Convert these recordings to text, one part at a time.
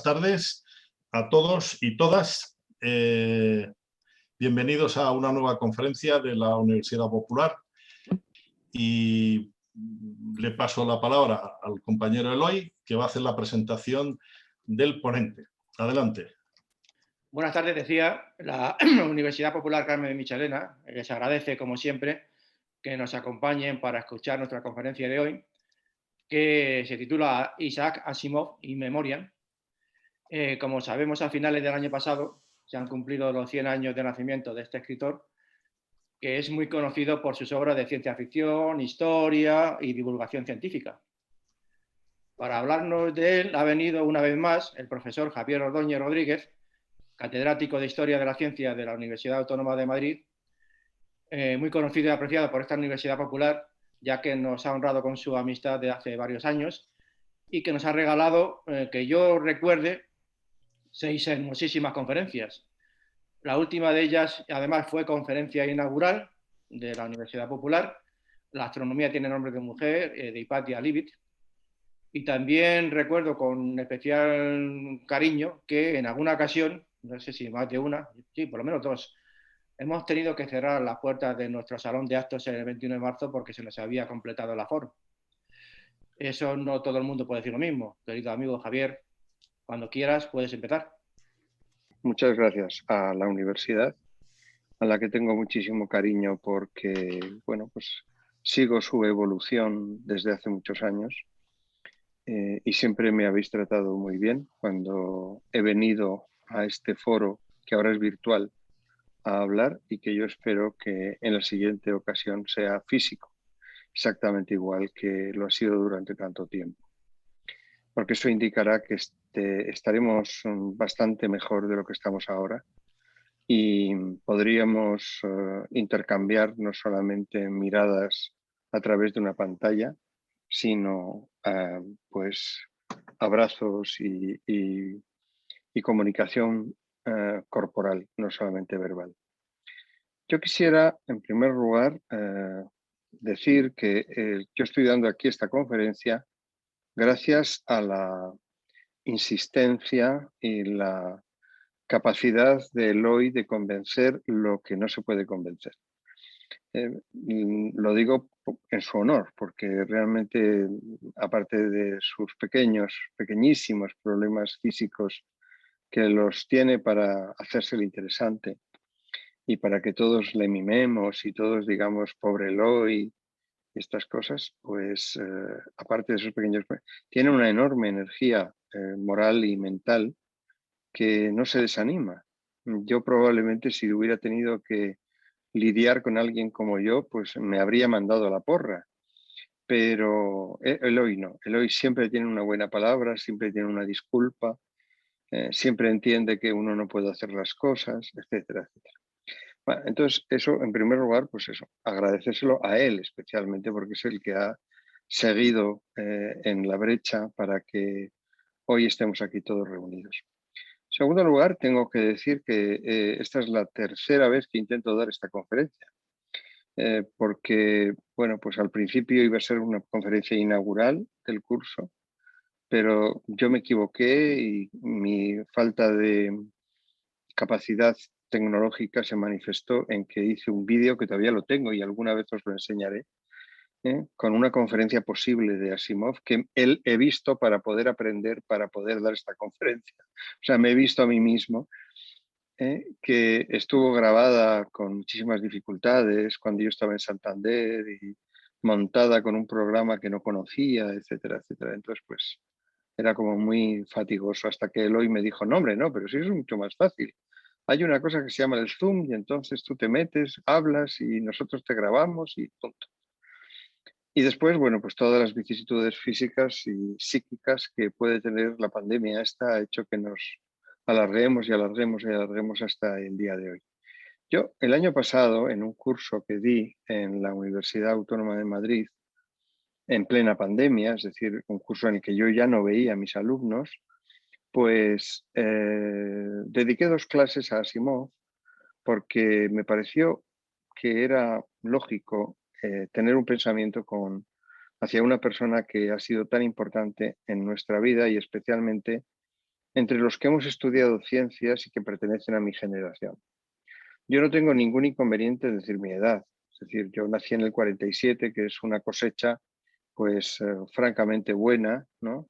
tardes a todos y todas. Bienvenidos a una nueva conferencia de la Universidad Popular. Y le paso la palabra al compañero Eloy, que va a hacer la presentación del ponente. Adelante. Buenas tardes, decía la Universidad Popular Carmen de Michelena. Les agradece, como siempre, que nos acompañen para escuchar nuestra conferencia de hoy, que se titula Isaac Asimov in Memoriam. Como sabemos, a finales del año pasado se han cumplido los 100 años de nacimiento de este escritor, que es muy conocido por sus obras de ciencia ficción, historia y divulgación científica. Para hablarnos de él ha venido una vez más el profesor Javier Ordóñez Rodríguez, catedrático de Historia de la Ciencia de la Universidad Autónoma de Madrid, muy conocido y apreciado por esta Universidad Popular, ya que nos ha honrado con su amistad de hace varios años y que nos ha regalado, que yo recuerde, 6 hermosísimas conferencias. La última de ellas, además, fue conferencia inaugural de la Universidad Popular. La astronomía tiene nombre de mujer, de Hipatia Leavitt. Y también recuerdo con especial cariño que en alguna ocasión, no sé si más de una, sí, por lo menos 2, hemos tenido que cerrar las puertas de nuestro salón de actos el 21 de marzo porque se nos había completado el aforo. Eso no todo el mundo puede decir lo mismo. Querido amigo Javier, cuando quieras puedes empezar. Muchas gracias a la universidad, a la que tengo muchísimo cariño porque, bueno, pues sigo su evolución desde hace muchos años y siempre me habéis tratado muy bien cuando he venido a este foro, que ahora es virtual, a hablar y que yo espero que en la siguiente ocasión sea físico, exactamente igual que lo ha sido durante tanto tiempo. Porque eso indicará que estaremos bastante mejor de lo que estamos ahora y podríamos intercambiar no solamente miradas a través de una pantalla, sino pues abrazos y comunicación corporal, no solamente verbal. Yo quisiera, en primer lugar, decir que yo estoy dando aquí esta conferencia gracias a la insistencia y la capacidad de Eloy de convencer lo que no se puede convencer. Lo digo en su honor, porque realmente, aparte de sus pequeñísimos problemas físicos que los tiene para hacerse el interesante y para que todos le mimemos y todos digamos pobre Eloy, estas cosas, pues aparte de esos pequeños, tiene una enorme energía moral y mental que no se desanima. Yo probablemente si hubiera tenido que lidiar con alguien como yo, pues me habría mandado a la porra. Pero Eloy no. Eloy siempre tiene una buena palabra, siempre tiene una disculpa, siempre entiende que uno no puede hacer las cosas, etcétera, etcétera. Bueno, entonces, eso, en primer lugar, pues eso, agradecérselo a él especialmente, porque es el que ha seguido en la brecha para que hoy estemos aquí todos reunidos. En segundo lugar, tengo que decir que esta es la tercera vez que intento dar esta conferencia, porque, bueno, pues al principio iba a ser una conferencia inaugural del curso, pero yo me equivoqué y mi falta de capacidad tecnológica se manifestó en que hice un vídeo que todavía lo tengo y alguna vez os lo enseñaré, con una conferencia posible de Asimov que él he visto para poder aprender, para poder dar esta conferencia. O sea, me he visto a mí mismo, que estuvo grabada con muchísimas dificultades cuando yo estaba en Santander y montada con un programa que no conocía, etcétera, etcétera. Entonces, pues era como muy fatigoso hasta que Eloy me dijo, no, hombre, no, pero sí es mucho más fácil. Hay una cosa que se llama el Zoom y entonces tú te metes, hablas y nosotros te grabamos y punto. Y después, bueno, pues todas las vicisitudes físicas y psíquicas que puede tener la pandemia esta ha hecho que nos alarguemos y alarguemos y alarguemos hasta el día de hoy. Yo, el año pasado, en un curso que di en la Universidad Autónoma de Madrid, en plena pandemia, es decir, un curso en el que yo ya no veía a mis alumnos, pues dediqué 2 clases a Asimov porque me pareció que era lógico tener un pensamiento hacia una persona que ha sido tan importante en nuestra vida y especialmente entre los que hemos estudiado ciencias y que pertenecen a mi generación. Yo no tengo ningún inconveniente en decir mi edad. Es decir, yo nací en el 47, que es una cosecha pues francamente buena, ¿no?,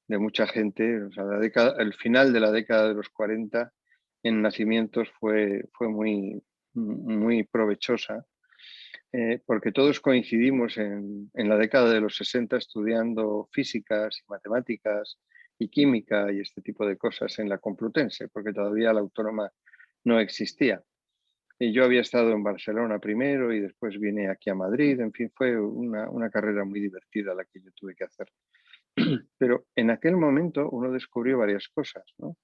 de mucha gente. O sea, el final de la década de los 40 en nacimientos fue muy provechosa, porque todos coincidimos en la década de los 60 estudiando físicas y matemáticas y química y este tipo de cosas en la Complutense, porque todavía la Autónoma no existía. Y yo había estado en Barcelona primero y después vine aquí a Madrid. En fin, fue una carrera muy divertida la que yo tuve que hacer. Pero en aquel momento uno descubrió varias cosas, ¿no?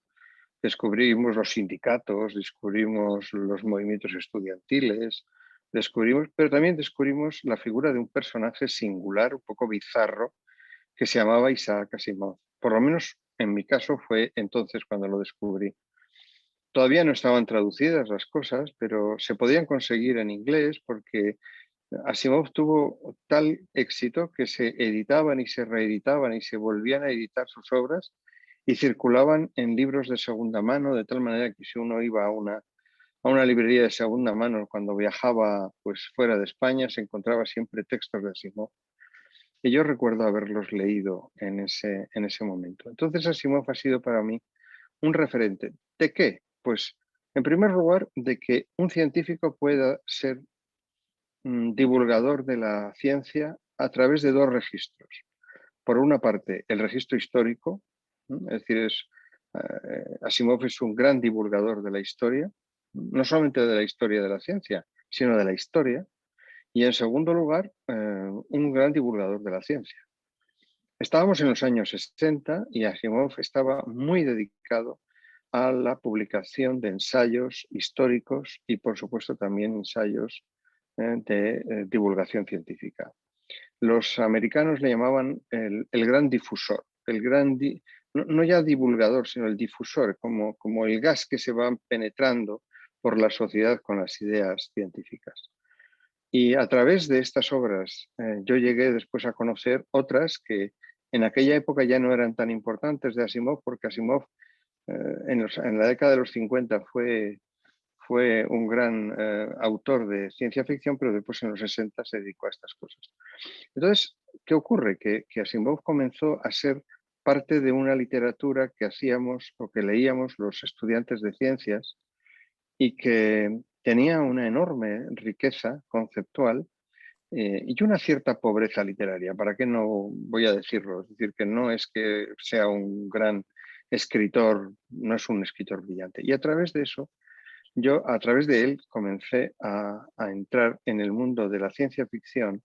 Descubrimos los sindicatos, descubrimos los movimientos estudiantiles, pero también descubrimos la figura de un personaje singular, un poco bizarro, que se llamaba Isaac Asimov. Por lo menos en mi caso fue entonces cuando lo descubrí. Todavía no estaban traducidas las cosas, pero se podían conseguir en inglés porque Asimov tuvo tal éxito que se editaban y se reeditaban y se volvían a editar sus obras y circulaban en libros de segunda mano, de tal manera que si uno iba a una librería de segunda mano cuando viajaba pues, fuera de España, se encontraba siempre textos de Asimov. Y yo recuerdo haberlos leído en ese momento. Entonces Asimov ha sido para mí un referente. ¿De qué? Pues, en primer lugar, de que un científico pueda ser divulgador de la ciencia a través de dos registros. Por una parte, el registro histórico, es decir, Asimov es un gran divulgador de la historia, no solamente de la historia de la ciencia, sino de la historia. Y en segundo lugar, un gran divulgador de la ciencia. Estábamos en los años 60 y Asimov estaba muy dedicado a la publicación de ensayos históricos y, por supuesto, también ensayos de divulgación científica. Los americanos le llamaban el gran difusor, no ya divulgador, sino el difusor, como el gas que se va penetrando por la sociedad con las ideas científicas. Y a través de estas obras yo llegué después a conocer otras que en aquella época ya no eran tan importantes de Asimov, porque Asimov en la década de los 50 fue un gran autor de ciencia ficción, pero después en los 60 se dedicó a estas cosas. Entonces, ¿qué ocurre? Que Asimov comenzó a ser parte de una literatura que hacíamos o que leíamos los estudiantes de ciencias y que tenía una enorme riqueza conceptual y una cierta pobreza literaria. ¿Para qué no voy a decirlo? Es decir, que no es que sea un gran escritor, no es un escritor brillante. Y a través de eso, yo a través de él comencé a entrar en el mundo de la ciencia ficción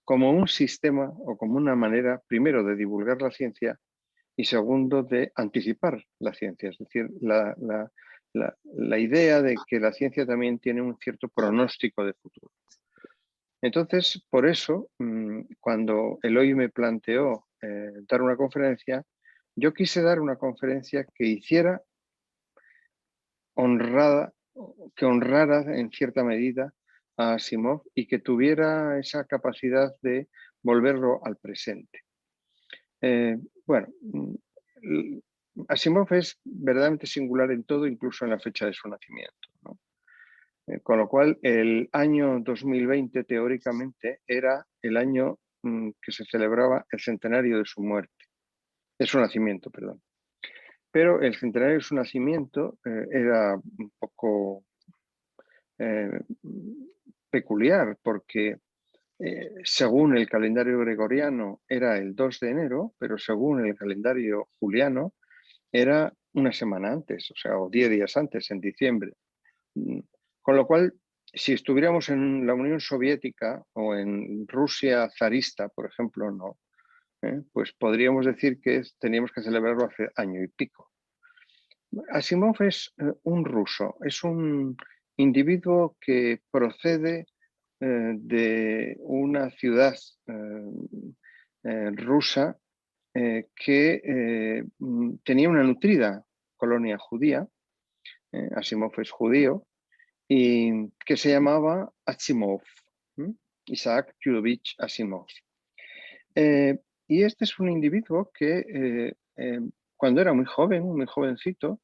como un sistema o como una manera, primero, de divulgar la ciencia y segundo, de anticipar la ciencia. Es decir, la idea de que la ciencia también tiene un cierto pronóstico de futuro. Entonces, por eso, cuando Eloy me planteó dar una conferencia, yo quise dar una conferencia que hiciera que honrara en cierta medida a Asimov y que tuviera esa capacidad de volverlo al presente. Bueno, Asimov es verdaderamente singular en todo, incluso en la fecha de su nacimiento, ¿no? Con lo cual, el año 2020, teóricamente, era el año que se celebraba el centenario de su muerte, de su nacimiento, perdón. Pero el centenario de su nacimiento era un poco peculiar, porque según el calendario gregoriano era el 2 de enero, pero según el calendario juliano era una semana antes, o sea, o 10 días antes, en diciembre. Con lo cual, si estuviéramos en la Unión Soviética o en Rusia zarista, por ejemplo, no, pues podríamos decir que teníamos que celebrarlo hace año y pico. Asimov es un ruso, es un individuo que procede de una ciudad rusa que tenía una nutrida colonia judía. Asimov es judío, y que se llamaba Asimov, Isaac Yurovich Asimov. Y este es un individuo que cuando era muy joven, muy jovencito,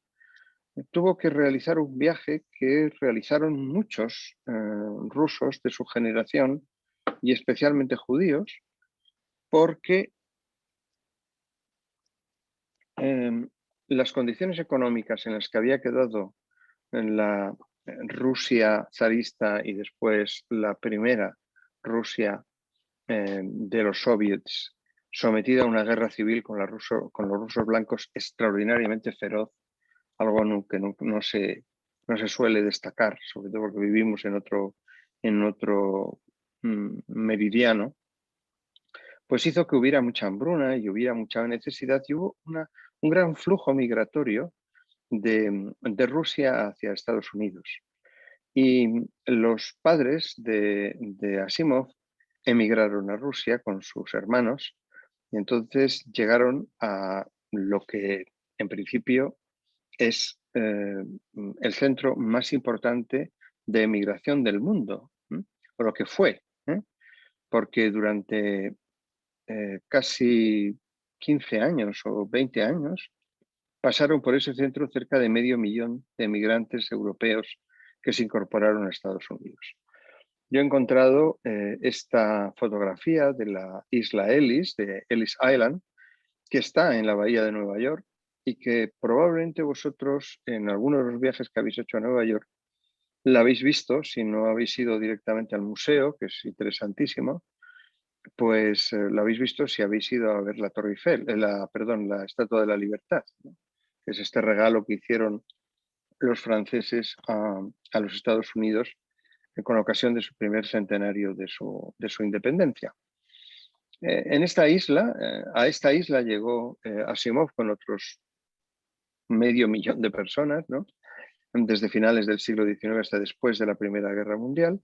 tuvo que realizar un viaje que realizaron muchos rusos de su generación y especialmente judíos, porque las condiciones económicas en las que había quedado en la Rusia zarista y después la primera Rusia de los soviets, sometida a una guerra civil con los rusos blancos extraordinariamente feroz, algo que no se suele destacar, sobre todo porque vivimos en otro meridiano, pues hizo que hubiera mucha hambruna y hubiera mucha necesidad y hubo un gran flujo migratorio de Rusia hacia Estados Unidos. Y los padres de Asimov emigraron a Rusia con sus hermanos y entonces llegaron a lo que en principio es el centro más importante de emigración del mundo, o lo que fue, porque durante casi 15 años o 20 años pasaron por ese centro cerca de 500.000 de emigrantes europeos que se incorporaron a Estados Unidos. Yo he encontrado esta fotografía de la isla Ellis, de Ellis Island, que está en la bahía de Nueva York y que probablemente vosotros en algunos de los viajes que habéis hecho a Nueva York la habéis visto, si no habéis ido directamente al museo, que es interesantísimo, pues la habéis visto si habéis ido a ver la Torre Eiffel, la Estatua de la Libertad, ¿no? Que es este regalo que hicieron los franceses a los Estados Unidos con ocasión de su primer centenario de su independencia. En esta isla, a esta isla llegó Asimov con otros 500.000 de personas, ¿no? Desde finales del siglo XIX hasta después de la Primera Guerra Mundial.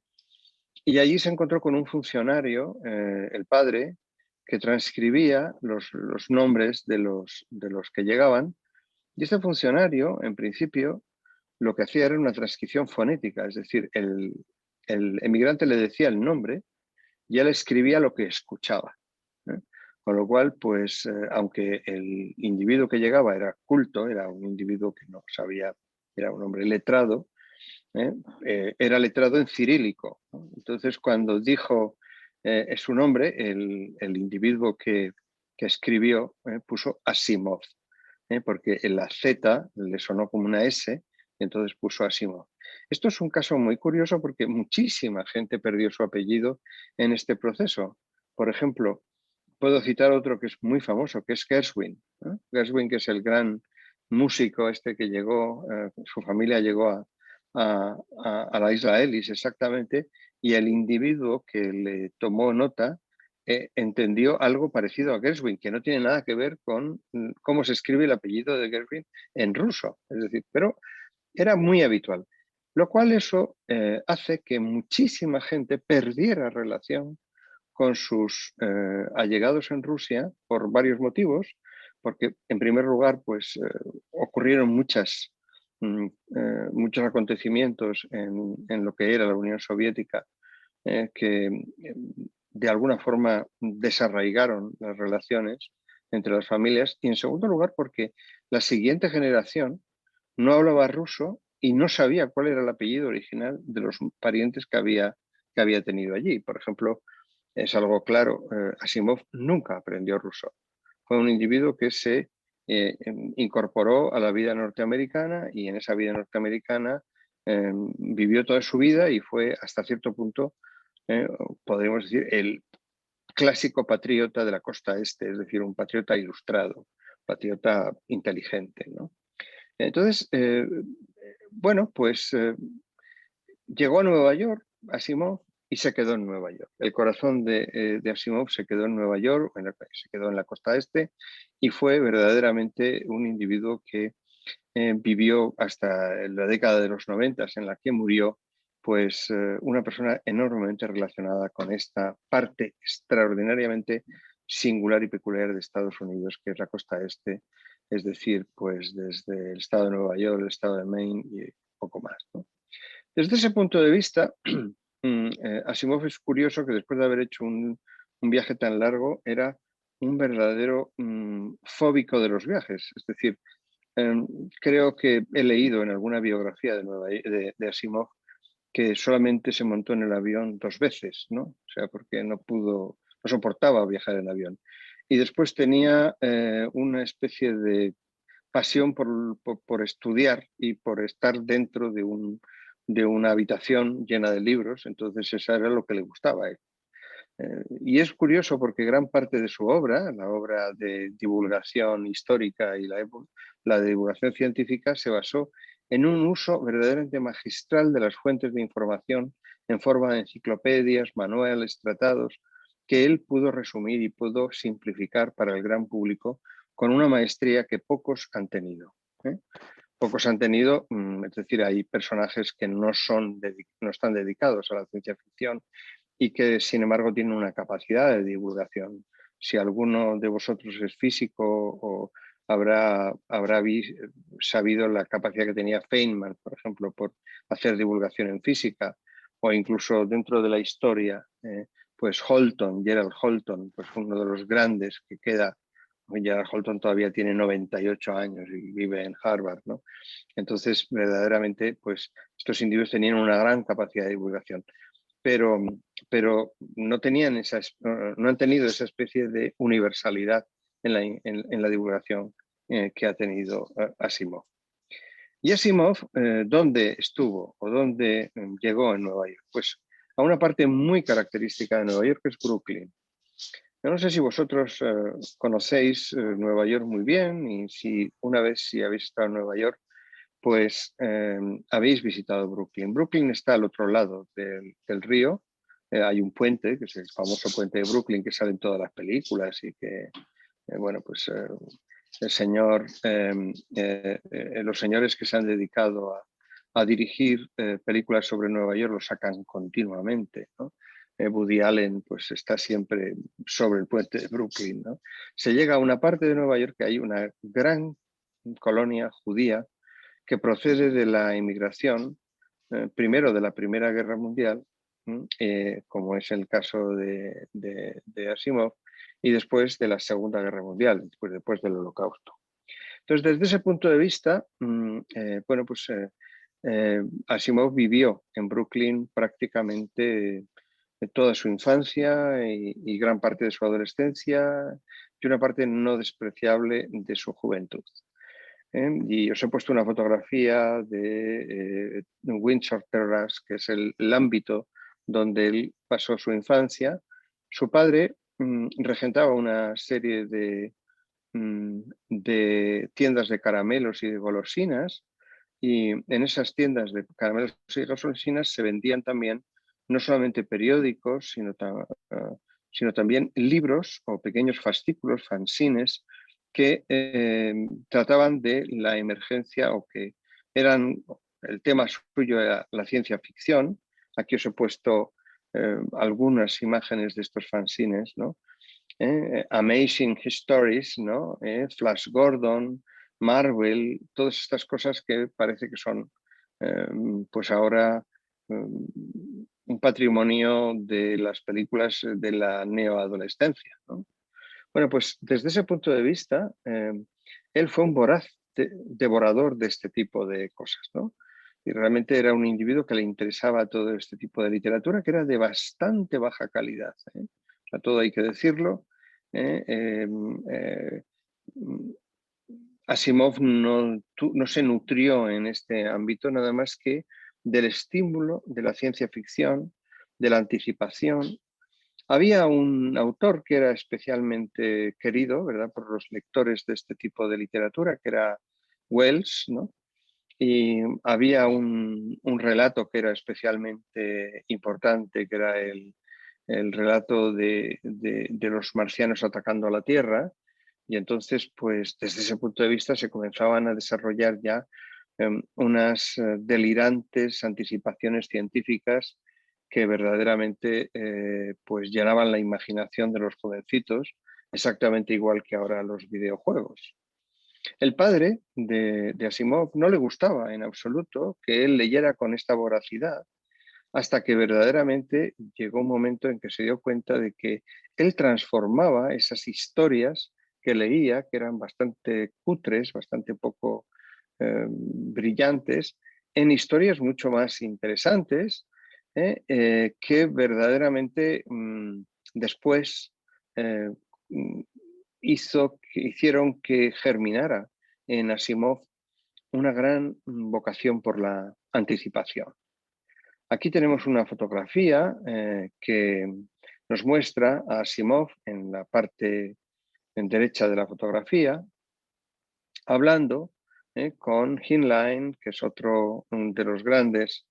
Y allí se encontró con un funcionario, el padre, que transcribía los nombres de los que llegaban. Y este funcionario, en principio, lo que hacía era una transcripción fonética, es decir, el emigrante le decía el nombre y él escribía lo que escuchaba. Con lo cual, pues, aunque el individuo que llegaba era culto, era un individuo que no sabía, era un hombre letrado, era letrado en cirílico, ¿no? Entonces, cuando dijo su nombre, el individuo que escribió puso Asimov, porque la Z le sonó como una S, y entonces puso Asimov. Esto es un caso muy curioso porque muchísima gente perdió su apellido en este proceso. Por ejemplo, puedo citar otro que es muy famoso, que es Gershwin, ¿no? Gershwin, que es el gran músico este que llegó, su familia llegó a la isla Ellis exactamente, y el individuo que le tomó nota entendió algo parecido a Gershwin, que no tiene nada que ver con cómo se escribe el apellido de Gershwin en ruso, es decir, pero era muy habitual, lo cual eso hace que muchísima gente perdiera relación con sus allegados en Rusia por varios motivos, porque en primer lugar pues ocurrieron muchos acontecimientos en lo que era la Unión Soviética que de alguna forma desarraigaron las relaciones entre las familias, y en segundo lugar porque la siguiente generación no hablaba ruso y no sabía cuál era el apellido original de los parientes que había tenido allí. Por ejemplo, es algo claro, Asimov nunca aprendió ruso. Fue un individuo que se incorporó a la vida norteamericana y en esa vida norteamericana vivió toda su vida y fue hasta cierto punto, podríamos decir, el clásico patriota de la costa este, es decir, un patriota ilustrado, patriota inteligente, ¿no? Entonces, bueno, pues llegó a Nueva York Asimov y se quedó en Nueva York. El corazón de Asimov se quedó en Nueva York, se quedó en la costa este, y fue verdaderamente un individuo que vivió hasta la década de los 90, en la que murió, pues una persona enormemente relacionada con esta parte extraordinariamente singular y peculiar de Estados Unidos, que es la costa este, es decir, pues desde el estado de Nueva York, el estado de Maine y poco más, ¿no? Desde ese punto de vista, Asimov es curioso que después de haber hecho un viaje tan largo, era un verdadero fóbico de los viajes. Es decir, creo que he leído en alguna biografía de Asimov que solamente se montó en el avión 2 veces, ¿no? O sea, porque no soportaba viajar en avión. Y después tenía una especie de pasión por estudiar y por estar dentro de una habitación llena de libros. Entonces, eso era lo que le gustaba a él. Y es curioso porque gran parte de su obra, la obra de divulgación histórica y la de divulgación científica, se basó en un uso verdaderamente magistral de las fuentes de información en forma de enciclopedias, manuales, tratados, que él pudo resumir y pudo simplificar para el gran público con una maestría que pocos han tenido. Pocos han tenido, es decir, hay personajes que no están dedicados a la ciencia ficción y que sin embargo tienen una capacidad de divulgación. Si alguno de vosotros es físico o habrá sabido la capacidad que tenía Feynman, por ejemplo, por hacer divulgación en física, o incluso dentro de la historia, pues Gerald Holton, pues uno de los grandes que queda. Gerald Holton todavía tiene 98 años y vive en Harvard, ¿no? Entonces, verdaderamente, pues estos individuos tenían una gran capacidad de divulgación, pero no han tenido esa especie de universalidad en la divulgación que ha tenido Asimov. ¿Y Asimov dónde estuvo o dónde llegó en Nueva York? Pues a una parte muy característica de Nueva York, que es Brooklyn. Yo no sé si vosotros conocéis Nueva York muy bien y si habéis estado en Nueva York, pues habéis visitado Brooklyn. Brooklyn está al otro lado del río. Hay un puente, que es el famoso puente de Brooklyn, que sale en todas las películas y que, bueno, pues los señores que se han dedicado a dirigir películas sobre Nueva York lo sacan continuamente, ¿no? Woody Allen pues está siempre sobre el puente de Brooklyn, ¿no? Se llega a una parte de Nueva York que hay una gran colonia judía que procede de la inmigración, primero de la Primera Guerra Mundial, como es el caso de Asimov, y después de la Segunda Guerra Mundial, después del Holocausto. Entonces, desde ese punto de vista, bueno, pues Asimov vivió en Brooklyn prácticamente toda su infancia y gran parte de su adolescencia y una parte no despreciable de su juventud. Y os he puesto una fotografía de Windsor Terrace, que es el ámbito donde él pasó su infancia. Su padre regentaba una serie de tiendas de caramelos y de golosinas, y en esas tiendas de caramelos y golosinas se vendían también no solamente periódicos, sino también libros o pequeños fascículos, fanzines, que trataban de la emergencia o que eran, el tema suyo era la ciencia ficción. Aquí os he puesto algunas imágenes de estos fanzines, ¿no? Amazing Stories, ¿no? Flash Gordon, Marvel, todas estas cosas que parece que son pues ahora un patrimonio de las películas de la neoadolescencia, ¿no? Bueno, pues desde ese punto de vista, él fue un voraz devorador de este tipo de cosas, ¿no? Y realmente era un individuo que le interesaba todo este tipo de literatura, que era de bastante baja calidad, ¿eh? O sea, todo hay que decirlo. Asimov no se nutrió en este ámbito nada más que del estímulo de la ciencia ficción, de la anticipación. Había un autor que era especialmente querido, ¿verdad?, por los lectores de este tipo de literatura, que era Wells, ¿no? Y había un relato que era especialmente importante, que era el relato de los marcianos atacando a la Tierra. Y entonces, pues desde ese punto de vista se comenzaban a desarrollar ya unas delirantes anticipaciones científicas que verdaderamente pues llenaban la imaginación de los jovencitos, exactamente igual que ahora los videojuegos. El padre de Asimov no le gustaba en absoluto que él leyera con esta voracidad, hasta que verdaderamente llegó un momento en que se dio cuenta de que él transformaba esas historias que leía, que eran bastante cutres, bastante poco brillantes, en historias mucho más interesantes, que verdaderamente después eh, hicieron que germinara en Asimov una gran vocación por la anticipación. Aquí tenemos una fotografía que nos muestra a Asimov en la parte derecha de la fotografía, hablando con Heinlein, que es otro de los grandes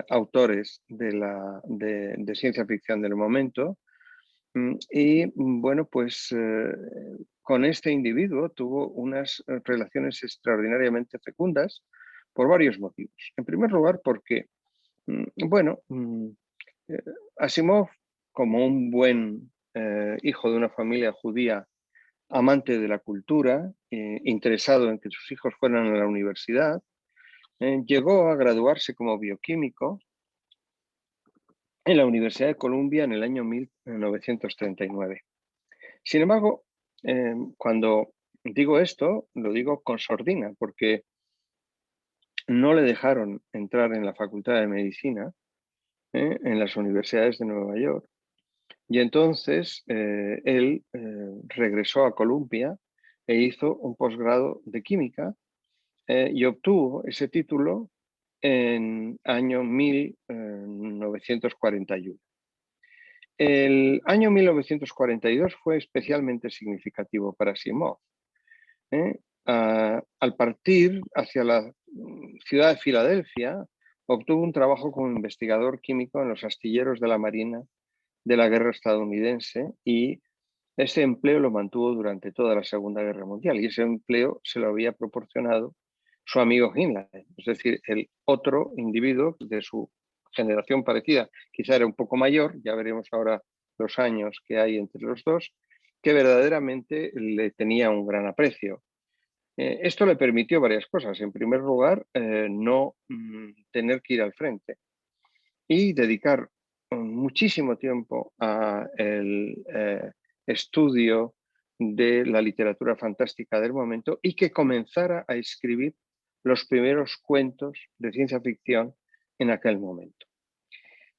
autores de ciencia ficción del momento. Y bueno, pues con este individuo tuvo unas relaciones extraordinariamente fecundas por varios motivos. En primer lugar, porque, bueno, Asimov, como un buen hijo de una familia judía, amante de la cultura, interesado en que sus hijos fueran a la universidad, llegó a graduarse como bioquímico en la Universidad de Columbia en el año 1939. Sin embargo, cuando digo esto, lo digo con sordina, porque no le dejaron entrar en la Facultad de Medicina en las universidades de Nueva York. Y entonces él regresó a Columbia e hizo un posgrado de química y obtuvo ese título en año 1941. El año 1942 fue especialmente significativo para Asimov. Al partir hacia la ciudad de Filadelfia, obtuvo un trabajo como investigador químico en los astilleros de la Marina de la guerra estadounidense y ese empleo lo mantuvo durante toda la Segunda Guerra Mundial y ese empleo se lo había proporcionado su amigo Heinlein, es decir, el otro individuo de su generación parecida, quizá era un poco mayor, ya veremos ahora los años que hay entre los dos, que verdaderamente le tenía un gran aprecio. Esto le permitió varias cosas. En primer lugar, no tener que ir al frente y dedicar muchísimo tiempo al estudio de la literatura fantástica del momento y que comenzara a escribir los primeros cuentos de ciencia ficción en aquel momento.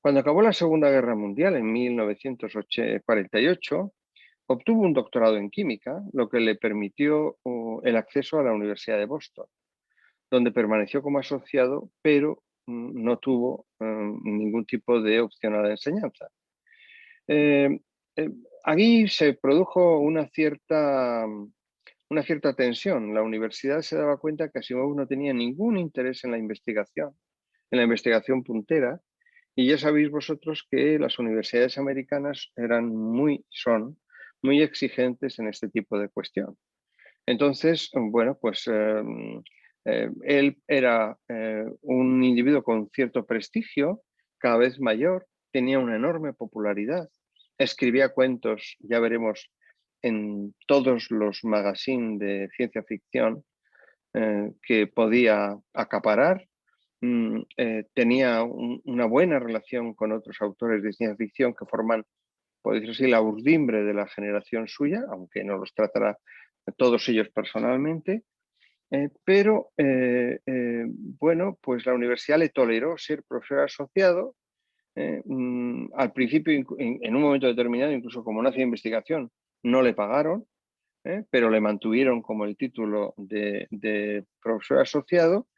Cuando acabó la Segunda Guerra Mundial en 1948, obtuvo un doctorado en química, lo que le permitió el acceso a la Universidad de Boston, donde permaneció como asociado, pero no tuvo ningún tipo de opción a la enseñanza. Aquí se produjo una cierta tensión. La universidad se daba cuenta que Asimov no tenía ningún interés en la investigación puntera, y ya sabéis vosotros que las universidades americanas son muy exigentes en este tipo de cuestión. Entonces, bueno, pues él era un individuo con cierto prestigio, cada vez mayor, tenía una enorme popularidad, escribía cuentos, ya veremos, en todos los magazines de ciencia ficción que podía acaparar. Tenía una buena relación con otros autores de ciencia ficción que forman, por decirlo así, la urdimbre de la generación suya, aunque no los tratará todos ellos personalmente. Pero bueno, pues la universidad le toleró ser profesor asociado. Al principio, en un momento determinado, incluso como no hacía investigación, no le pagaron, pero le mantuvieron como el título de profesor asociado.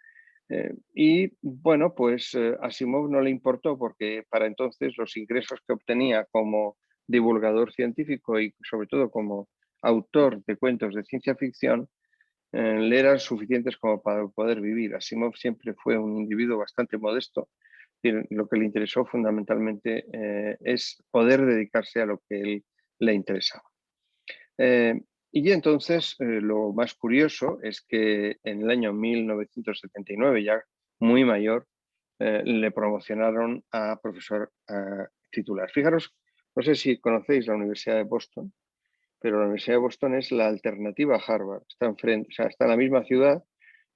Y bueno, pues a Asimov no le importó porque para entonces los ingresos que obtenía como divulgador científico y sobre todo como autor de cuentos de ciencia ficción le eran suficientes como para poder vivir. Asimov siempre fue un individuo bastante modesto y lo que le interesó fundamentalmente es poder dedicarse a lo que él le interesaba. Y entonces lo más curioso es que en el año 1979, ya muy mayor, le promocionaron a profesor titular. Fijaros, no sé si conocéis la Universidad de Boston, pero la Universidad de Boston es la alternativa a Harvard. Está enfrente, o sea, está en la misma ciudad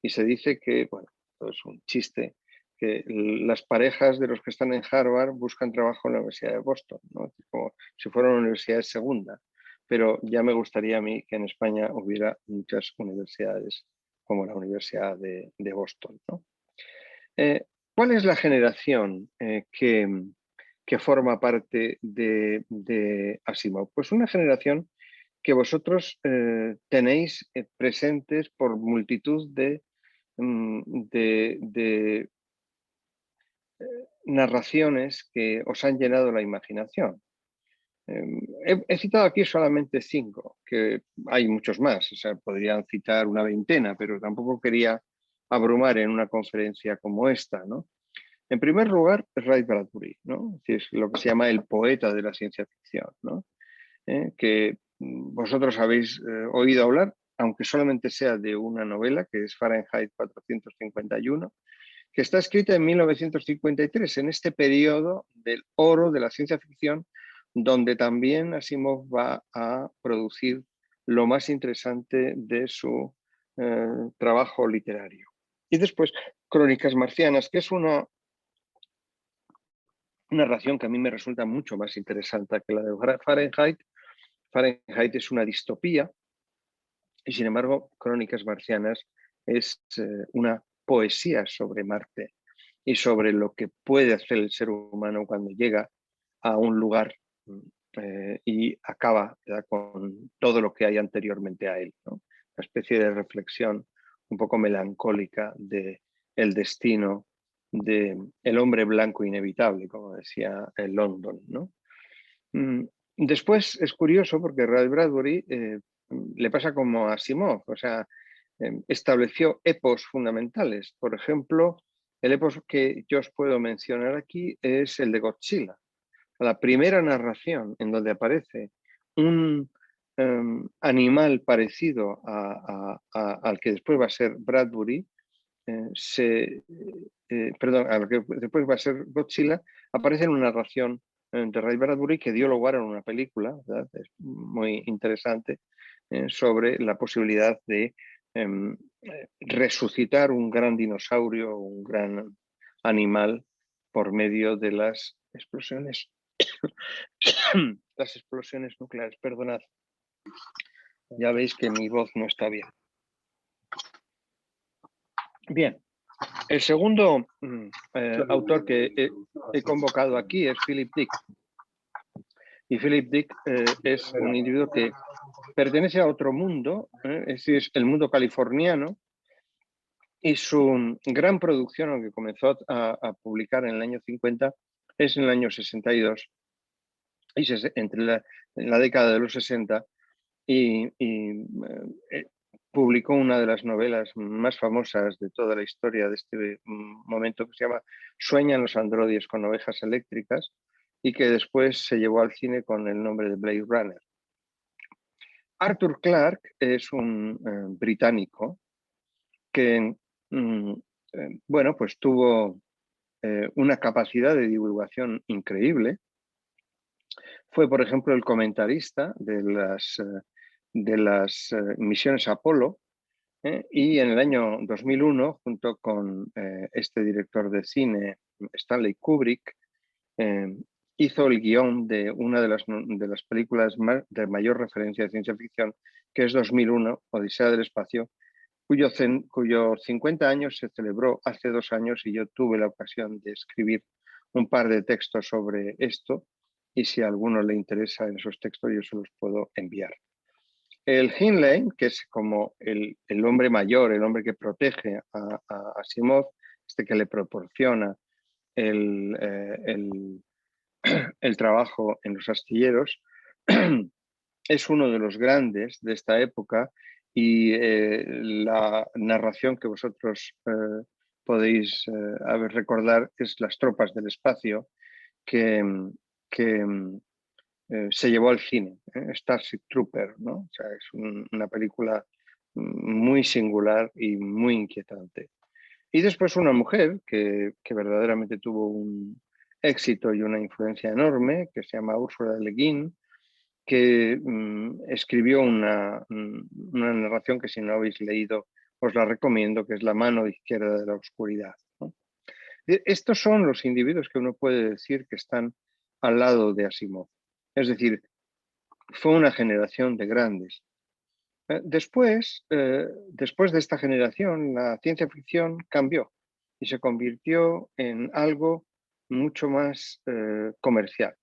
y se dice que, bueno, es un chiste, que las parejas de los que están en Harvard buscan trabajo en la Universidad de Boston, ¿no? Como si fuera una universidad segunda. Pero ya me gustaría a mí que en España hubiera muchas universidades como la Universidad de Boston, ¿no? ¿Cuál es la generación que forma parte de Asimov? Pues una generación que vosotros tenéis presentes por multitud de narraciones que os han llenado la imaginación. He citado aquí solamente 5, que hay muchos más, o sea, podrían citar una veintena, pero tampoco quería abrumar en una conferencia como esta, ¿no? En primer lugar, Ray Bradbury, ¿no? Es lo que se llama el poeta de la ciencia ficción, ¿no? Que vosotros habéis oído hablar, aunque solamente sea de una novela, que es Fahrenheit 451, que está escrita en 1953, en este periodo del oro de la ciencia ficción, donde también Asimov va a producir lo más interesante de su trabajo literario. Y después, Crónicas Marcianas, que es una narración que a mí me resulta mucho más interesante que la de Fahrenheit. Fahrenheit es una distopía y, sin embargo, Crónicas Marcianas es una poesía sobre Marte y sobre lo que puede hacer el ser humano cuando llega a un lugar y acaba con todo lo que hay anteriormente a él, ¿no? Una especie de reflexión un poco melancólica de el destino del hombre blanco inevitable, como decía London, ¿no? Después es curioso porque Ray Bradbury le pasa como a Asimov, o sea, estableció epos fundamentales. Por ejemplo, el epos que yo os puedo mencionar aquí es el de Godzilla. La primera narración en donde aparece un animal parecido al que después va a ser Bradbury, perdón, al que después va a ser Godzilla, aparece en una narración de Ray Bradbury que dio lugar a una película, ¿verdad? Es muy interesante, sobre la posibilidad de resucitar un gran dinosaurio, un gran animal por medio de las explosiones, las explosiones nucleares. Perdonad, ya veis que mi voz no está bien. Bien, el segundo autor que he convocado aquí es Philip Dick. Y Philip Dick es un individuo que pertenece a otro mundo, es decir, es el mundo californiano, y su gran producción, aunque comenzó a publicar en el año 50, es en el año 62, en la década de los 60, y publicó una de las novelas más famosas de toda la historia de este momento, que se llama Sueñan los androides con ovejas eléctricas, y que después se llevó al cine con el nombre de Blade Runner. Arthur Clarke es un británico que bueno, pues tuvo una capacidad de divulgación increíble. Fue, por ejemplo, el comentarista de las misiones Apolo, y en el año 2001, junto con este director de cine, Stanley Kubrick, hizo el guión de una de las películas de mayor referencia de ciencia ficción, que es 2001, Odisea del Espacio, cuyo 50 años se celebró hace 2 años, y yo tuve la ocasión de escribir un par de textos sobre esto, y si a alguno le interesa en esos textos yo se los puedo enviar. El Heinlein, que es como el hombre mayor, el hombre que protege a Asimov, que le proporciona el trabajo en los astilleros, es uno de los grandes de esta época, y la narración que vosotros podéis recordar es Las tropas del espacio, que se llevó al cine, Starship Trooper, ¿no? O sea, es una película muy singular y muy inquietante. Y después una mujer que verdaderamente tuvo un éxito y una influencia enorme, que se llama Ursula Le Guin, que escribió una narración que, si no habéis leído, os la recomiendo, que es La mano izquierda de la oscuridad, ¿no? Estos son los individuos que uno puede decir que están al lado de Asimov. Es decir, fue una generación de grandes. Después de esta generación, la ciencia ficción cambió y se convirtió en algo mucho más comercial.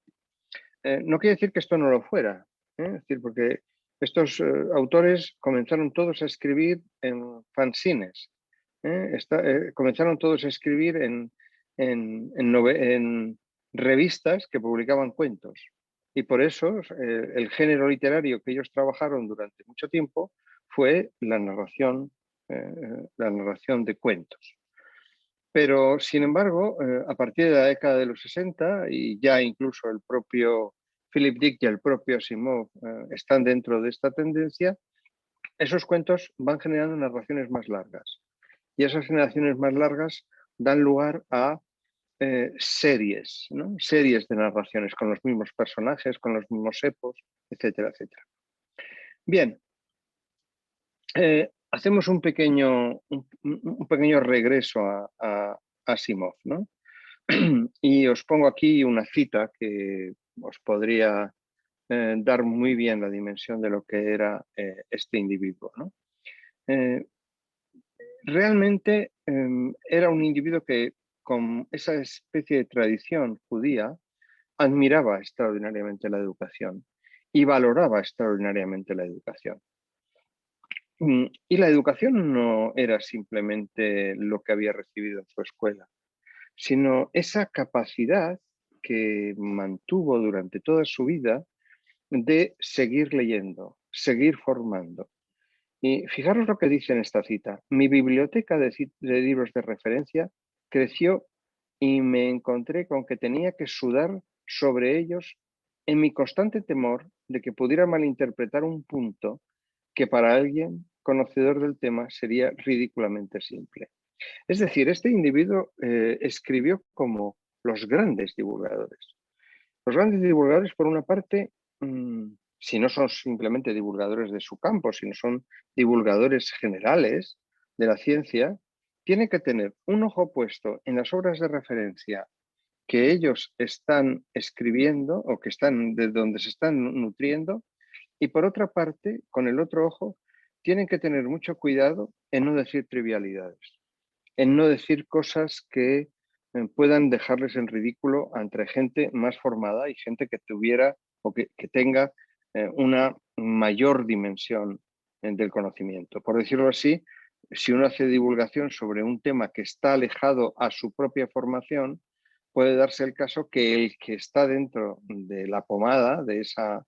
No quiere decir que esto no lo fuera, es decir, porque estos autores comenzaron todos a escribir en fanzines, comenzaron todos a escribir en revistas que publicaban cuentos. Y por eso el género literario que ellos trabajaron durante mucho tiempo fue la narración de cuentos. Pero, sin embargo, a partir de la década de los 60 y ya incluso el propio Philip Dick y el propio Asimov están dentro de esta tendencia, esos cuentos van generando narraciones más largas. Y esas generaciones más largas dan lugar a series, ¿no? Series de narraciones con los mismos personajes, con los mismos epos, etcétera, etcétera. Bien, hacemos un pequeño regreso a Asimov, ¿no? Y os pongo aquí una cita que os podría dar muy bien la dimensión de lo que era este individuo, ¿no? Realmente era un individuo que, con esa especie de tradición judía, admiraba extraordinariamente la educación y valoraba extraordinariamente la educación. Y la educación no era simplemente lo que había recibido en su escuela, sino esa capacidad que mantuvo durante toda su vida de seguir leyendo, seguir formando. Y fijaros lo que dice en esta cita: mi biblioteca de libros de referencia creció y me encontré con que tenía que sudar sobre ellos en mi constante temor de que pudiera malinterpretar un punto que para alguien conocedor del tema sería ridículamente simple. Es decir, este individuo escribió como los grandes divulgadores. Los grandes divulgadores, por una parte, si no son simplemente divulgadores de su campo, sino son divulgadores generales de la ciencia, tienen que tener un ojo puesto en las obras de referencia que ellos están escribiendo o que están de donde se están nutriendo, y por otra parte, con el otro ojo, tienen que tener mucho cuidado en no decir trivialidades, en no decir cosas que puedan dejarles en ridículo entre gente más formada y gente que tuviera o que tenga una mayor dimensión del conocimiento. Por decirlo así, si uno hace divulgación sobre un tema que está alejado a su propia formación, puede darse el caso que el que está dentro de la pomada de esa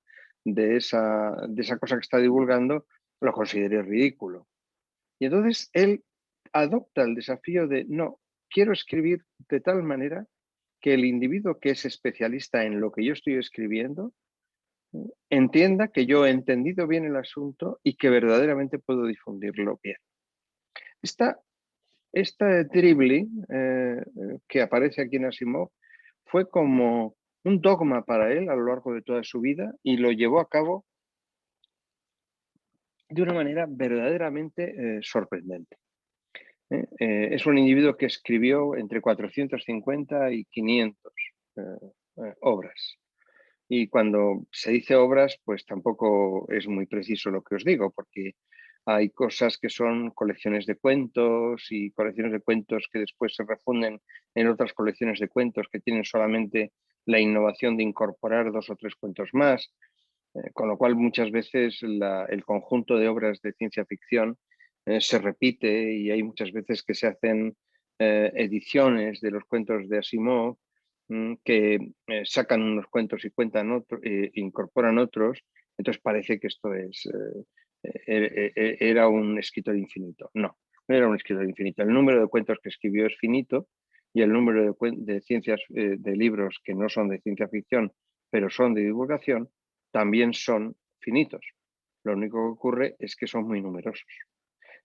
cosa que está divulgando lo considere ridículo. Y entonces él adopta el desafío de, no, quiero escribir de tal manera que el individuo que es especialista en lo que yo estoy escribiendo entienda que yo he entendido bien el asunto y que verdaderamente puedo difundirlo bien. Este dribbling que aparece aquí en Asimov fue como un dogma para él a lo largo de toda su vida y lo llevó a cabo de una manera verdaderamente sorprendente. Es un individuo que escribió entre 450 y 500 obras. Y cuando se dice obras, pues tampoco es muy preciso lo que os digo, porque hay cosas que son colecciones de cuentos y colecciones de cuentos que después se refunden en otras colecciones de cuentos que tienen solamente la innovación de incorporar 2 o 3 cuentos más, con lo cual muchas veces el conjunto de obras de ciencia ficción se repite y hay muchas veces que se hacen ediciones de los cuentos de Asimov que sacan unos cuentos y cuentan otros, incorporan otros, entonces parece que esto era un escritor infinito. No, no era un escritor infinito. El número de cuentos que escribió es finito y el número de libros que no son de ciencia ficción, pero son de divulgación, también son finitos. Lo único que ocurre es que son muy numerosos.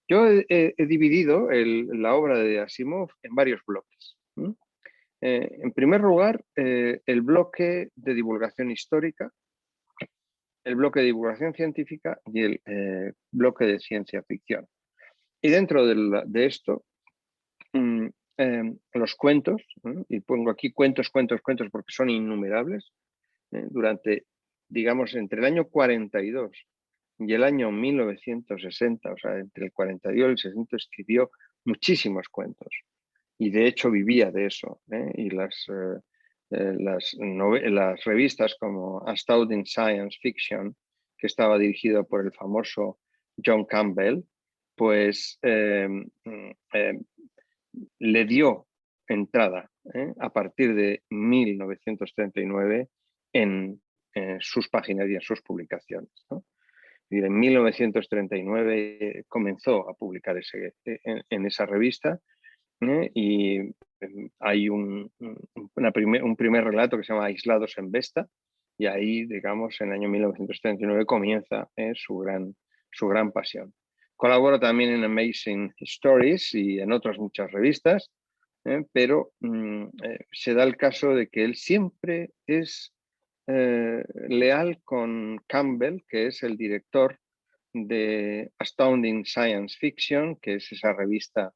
Yo he dividido la obra de Asimov en varios bloques. En primer lugar, el bloque de divulgación histórica, el bloque de divulgación científica y el bloque de ciencia ficción. Y dentro de esto los cuentos, y pongo aquí cuentos porque son innumerables, durante, digamos, entre el año 42 y el año 1960, o sea, entre el 42 y el 60, escribió muchísimos cuentos. Y de hecho vivía de eso. Y las revistas como Astounding Science Fiction, que estaba dirigido por el famoso John Campbell, pues le dio entrada a partir de 1939 en sus páginas y en sus publicaciones, ¿no? Y en 1939 comenzó a publicar en esa revista, y hay un primer relato que se llama Aislados en Vesta, y ahí, digamos, en el año 1939 comienza su gran pasión. Colabora también en Amazing Stories y en otras muchas revistas, pero se da el caso de que él siempre es leal con Campbell, que es el director de Astounding Science Fiction, que es esa revista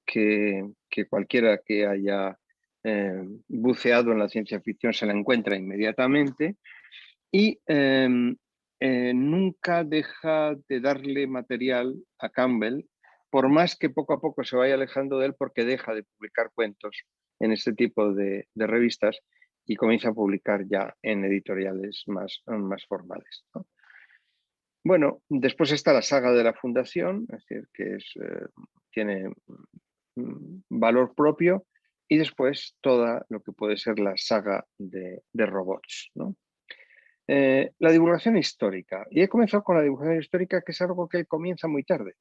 que cualquiera que haya buceado en la ciencia ficción se la encuentra inmediatamente, y nunca deja de darle material a Campbell, por más que poco a poco se vaya alejando de él, porque deja de publicar cuentos en este tipo de revistas y comienza a publicar ya en editoriales más formales, ¿no? Bueno, después está la saga de la Fundación, es decir, que tiene valor propio, y después toda lo que puede ser la saga de robots, ¿no? La divulgación histórica. Y he comenzado con la divulgación histórica, que es algo que comienza muy tarde.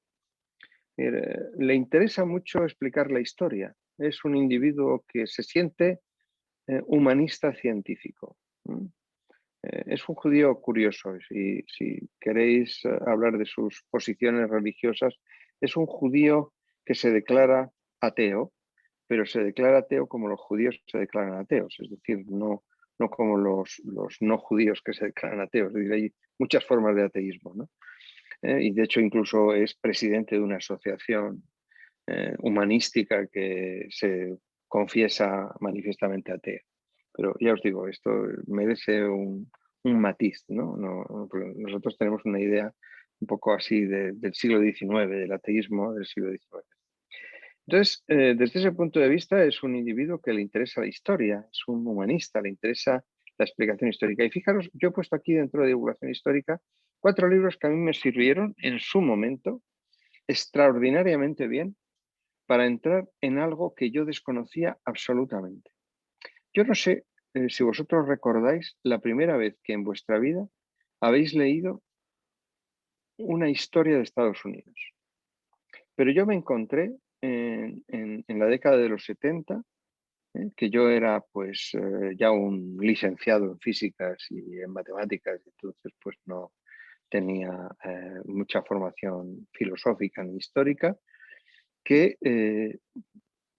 Le interesa mucho explicar la historia. Es un individuo que se siente humanista científico. Es un judío curioso. Si queréis hablar de sus posiciones religiosas, es un judío que se declara ateo, pero se declara ateo como los judíos se declaran ateos, es decir, no como los no judíos que se declaran ateos. Es decir, hay muchas formas de ateísmo, ¿no? Y de hecho incluso es presidente de una asociación humanística que se confiesa manifiestamente atea. Pero ya os digo, esto merece un matiz, ¿no? Nosotros tenemos una idea un poco así del siglo XIX, del ateísmo del siglo XIX. Entonces, desde ese punto de vista, es un individuo que le interesa la historia, es un humanista, le interesa la explicación histórica. Y fijaros, yo he puesto aquí dentro de divulgación histórica 4 libros que a mí me sirvieron en su momento extraordinariamente bien para entrar en algo que yo desconocía absolutamente. Yo no sé si vosotros recordáis la primera vez que en vuestra vida habéis leído una historia de Estados Unidos, pero yo me encontré en la década de los 70, que yo era pues ya un licenciado en físicas y en matemáticas, entonces pues no tenía mucha formación filosófica ni histórica, que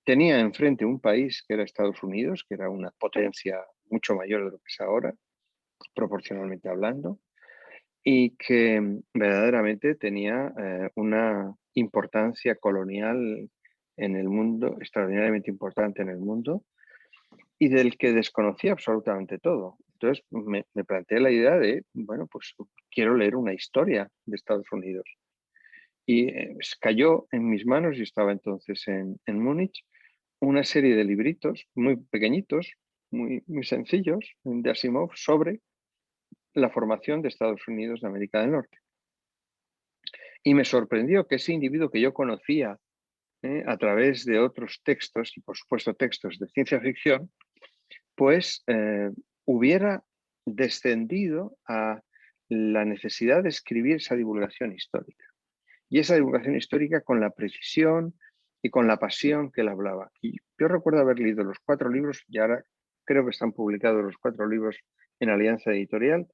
tenía enfrente un país que era Estados Unidos, que era una potencia mucho mayor de lo que es ahora, proporcionalmente hablando, y que verdaderamente tenía una importancia colonial en el mundo, extraordinariamente importante en el mundo, y del que desconocía absolutamente todo. Entonces me planteé la idea de, bueno, pues quiero leer una historia de Estados Unidos. Y cayó en mis manos, y estaba entonces en Múnich, una serie de libritos muy pequeñitos, muy sencillos, de Asimov, sobre la formación de Estados Unidos de América del Norte. Y me sorprendió que ese individuo que yo conocía a través de otros textos, y por supuesto textos de ciencia ficción, pues hubiera descendido a la necesidad de escribir esa divulgación histórica. Y esa divulgación histórica con la precisión y con la pasión que él hablaba. Y yo recuerdo haber leído los 4 libros, y ahora creo que están publicados los 4 libros en Alianza Editorial,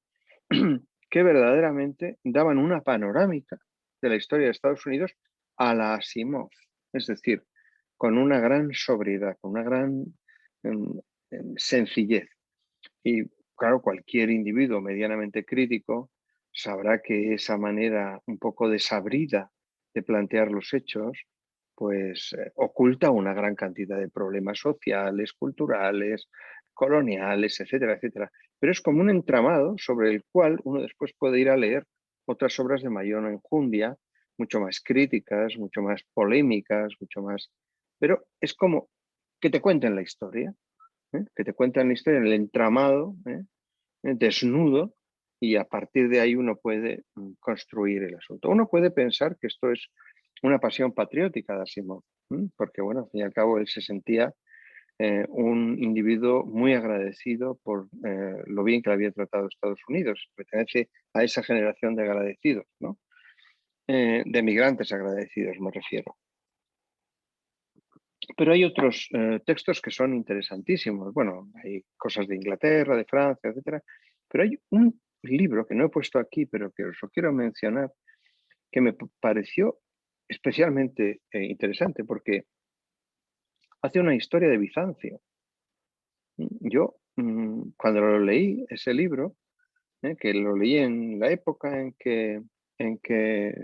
que verdaderamente daban una panorámica de la historia de Estados Unidos a la Asimov, es decir, con una gran sobriedad, con una gran sencillez. Y claro, cualquier individuo medianamente crítico sabrá que esa manera un poco desabrida de plantear los hechos, pues oculta una gran cantidad de problemas sociales, culturales, coloniales, etcétera, etcétera. Pero es como un entramado sobre el cual uno después puede ir a leer otras obras de mayor enjundia, mucho más críticas, mucho más polémicas, mucho más... Pero es como que te cuenten la historia, que te cuentan la historia en el entramado, desnudo, y a partir de ahí uno puede construir el asunto. Uno puede pensar que esto es una pasión patriótica de Asimov, porque bueno, al fin y al cabo él se sentía un individuo muy agradecido por lo bien que le había tratado Estados Unidos. Pertenece a esa generación de agradecidos, ¿no? De migrantes agradecidos, me refiero. Pero hay otros textos que son interesantísimos. Bueno, hay cosas de Inglaterra, de Francia, etcétera. Pero hay un libro que no he puesto aquí, pero que os lo quiero mencionar, que me pareció especialmente interesante porque hace una historia de Bizancio. Yo, cuando lo leí, ese libro, que lo leí en la época en que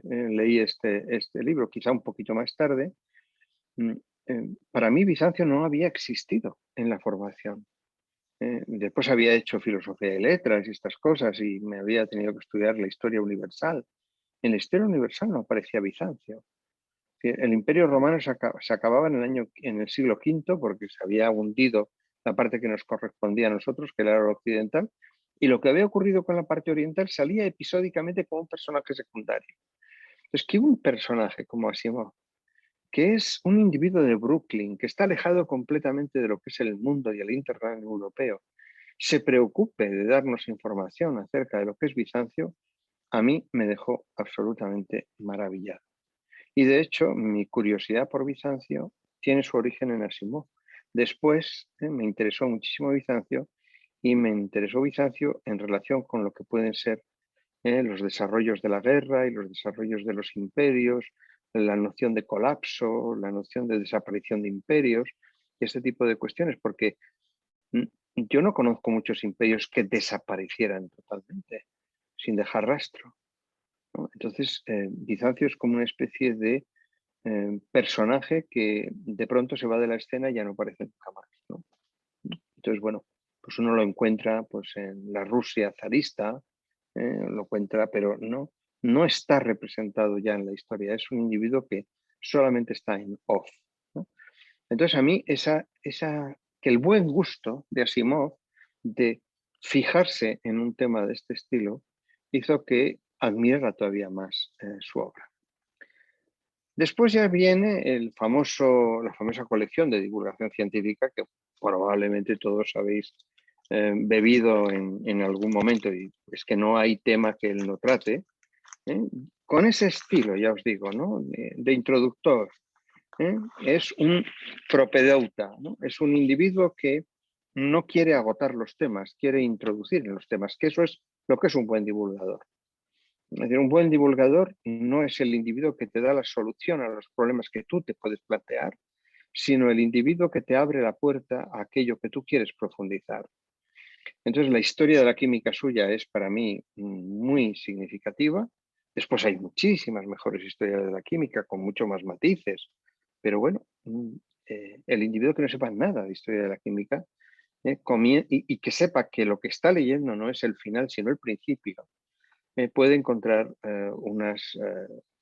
leí este libro, quizá un poquito más tarde, para mí Bizancio no había existido en la formación. Después había hecho filosofía de letras y estas cosas y me había tenido que estudiar la historia universal. En la historia universal no aparecía Bizancio. El Imperio Romano se acababa en el siglo V porque se había hundido la parte que nos correspondía a nosotros, que era la occidental, y lo que había ocurrido con la parte oriental salía episódicamente como un personaje secundario. Es que un personaje como Asimov, que es un individuo de Brooklyn, que está alejado completamente de lo que es el mundo y el internet europeo, se preocupe de darnos información acerca de lo que es Bizancio, a mí me dejó absolutamente maravillado. Y de hecho, mi curiosidad por Bizancio tiene su origen en Asimov. Después me interesó muchísimo Bizancio y me interesó Bizancio en relación con lo que pueden ser los desarrollos de la guerra y los desarrollos de los imperios, la noción de colapso, la noción de desaparición de imperios, este tipo de cuestiones, porque yo no conozco muchos imperios que desaparecieran totalmente, sin dejar rastro, ¿no? Entonces, Bizancio es como una especie de personaje que de pronto se va de la escena y ya no aparece nunca más, ¿no? Entonces, bueno, pues uno lo encuentra pues, en la Rusia zarista, lo encuentra, pero no está representado ya en la historia. Es un individuo que solamente está en off, ¿no? Entonces, a mí que el buen gusto de Asimov de fijarse en un tema de este estilo hizo que admirara todavía más su obra. Después ya viene la famosa colección de divulgación científica que probablemente todos habéis bebido en algún momento, y es que no hay tema que él no trate, con ese estilo, ya os digo, ¿no? de introductor. Es un propedeuta, ¿no? Es un individuo que no quiere agotar los temas, quiere introducir en los temas, que eso es lo que es un buen divulgador. Es decir, un buen divulgador no es el individuo que te da la solución a los problemas que tú te puedes plantear, sino el individuo que te abre la puerta a aquello que tú quieres profundizar. Entonces, la historia de la química suya es para mí muy significativa. Después hay muchísimas mejores historias de la química con mucho más matices, pero bueno, el individuo que no sepa nada de historia de la química y que sepa que lo que está leyendo no es el final, sino el principio, puede encontrar unas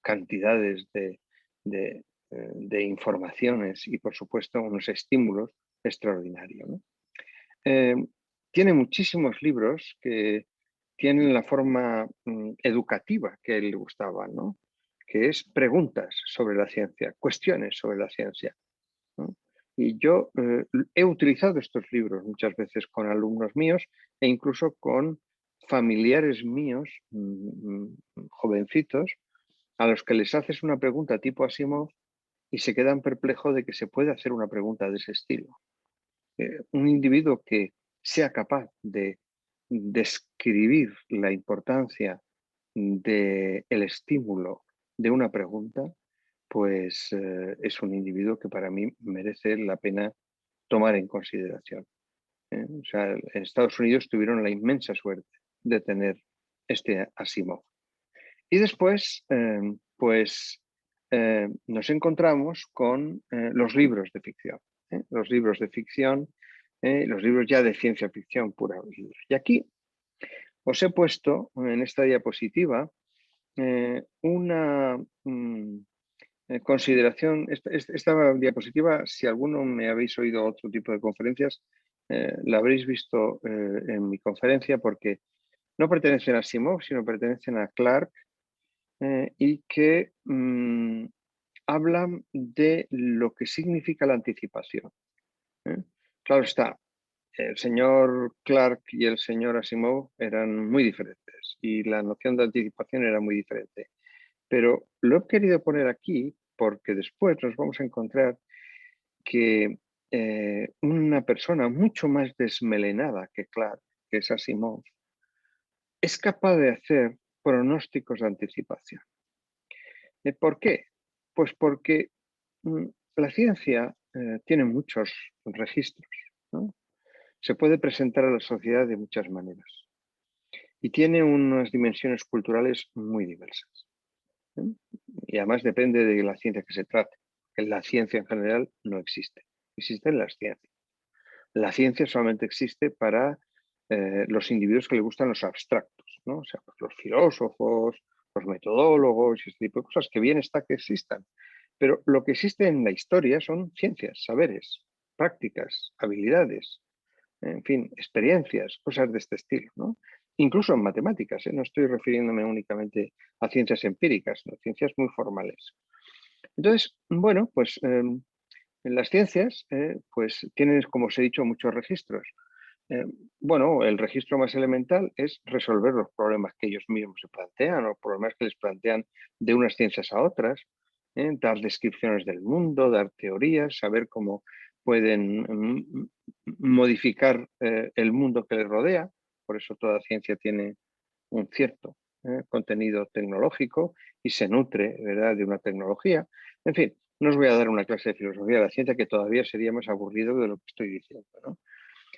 cantidades de informaciones y, por supuesto, unos estímulos extraordinarios, ¿no? Tiene muchísimos libros que tienen la forma educativa que a él le gustaba, ¿no? Que es preguntas sobre la ciencia, cuestiones sobre la ciencia, ¿no? Y yo he utilizado estos libros muchas veces con alumnos míos e incluso con familiares míos, jovencitos, a los que les haces una pregunta tipo Asimov y se quedan perplejos de que se puede hacer una pregunta de ese estilo. Un individuo que sea capaz de describir la importancia del estímulo de una pregunta, pues es un individuo que para mí merece la pena tomar en consideración. O sea, en Estados Unidos tuvieron la inmensa suerte de tener este Asimov. Y después, pues nos encontramos con los libros de ficción. Los libros de ficción, los libros ya de ciencia ficción pura y dura. Y aquí os he puesto en esta diapositiva una consideración. Esta diapositiva, si alguno me habéis oído otro tipo de conferencias, la habréis visto en mi conferencia, porque no pertenecen a Asimov, sino pertenecen a Clark, y que hablan de lo que significa la anticipación. Claro está, el señor Clark y el señor Asimov eran muy diferentes y la noción de anticipación era muy diferente. Pero lo he querido poner aquí porque después nos vamos a encontrar que una persona mucho más desmelenada que Clark, que es Asimov, es capaz de hacer pronósticos de anticipación. ¿Por qué? Pues porque la ciencia tiene muchos registros, ¿no? Se puede presentar a la sociedad de muchas maneras y tiene unas dimensiones culturales muy diversas. Y además depende de la ciencia que se trate. La ciencia en general no existe. Existen las ciencias. La ciencia solamente existe para los individuos que les gustan los abstractos, ¿no? O sea, pues los filósofos, los metodólogos y este tipo de cosas, que bien está que existan. Pero lo que existe en la historia son ciencias, saberes, prácticas, habilidades, en fin, experiencias, cosas de este estilo, ¿no? Incluso en matemáticas, no estoy refiriéndome únicamente a ciencias empíricas, sino ciencias muy formales. Entonces, bueno, pues en las ciencias pues tienen, como os he dicho, muchos registros. Bueno, el registro más elemental es resolver los problemas que ellos mismos se plantean o problemas que les plantean de unas ciencias a otras, dar descripciones del mundo, dar teorías, saber cómo pueden modificar el mundo que les rodea. Por eso toda ciencia tiene un cierto contenido tecnológico y se nutre, ¿verdad?, de una tecnología. En fin, no os voy a dar una clase de filosofía de la ciencia, que todavía sería más aburrido de lo que estoy diciendo, ¿no?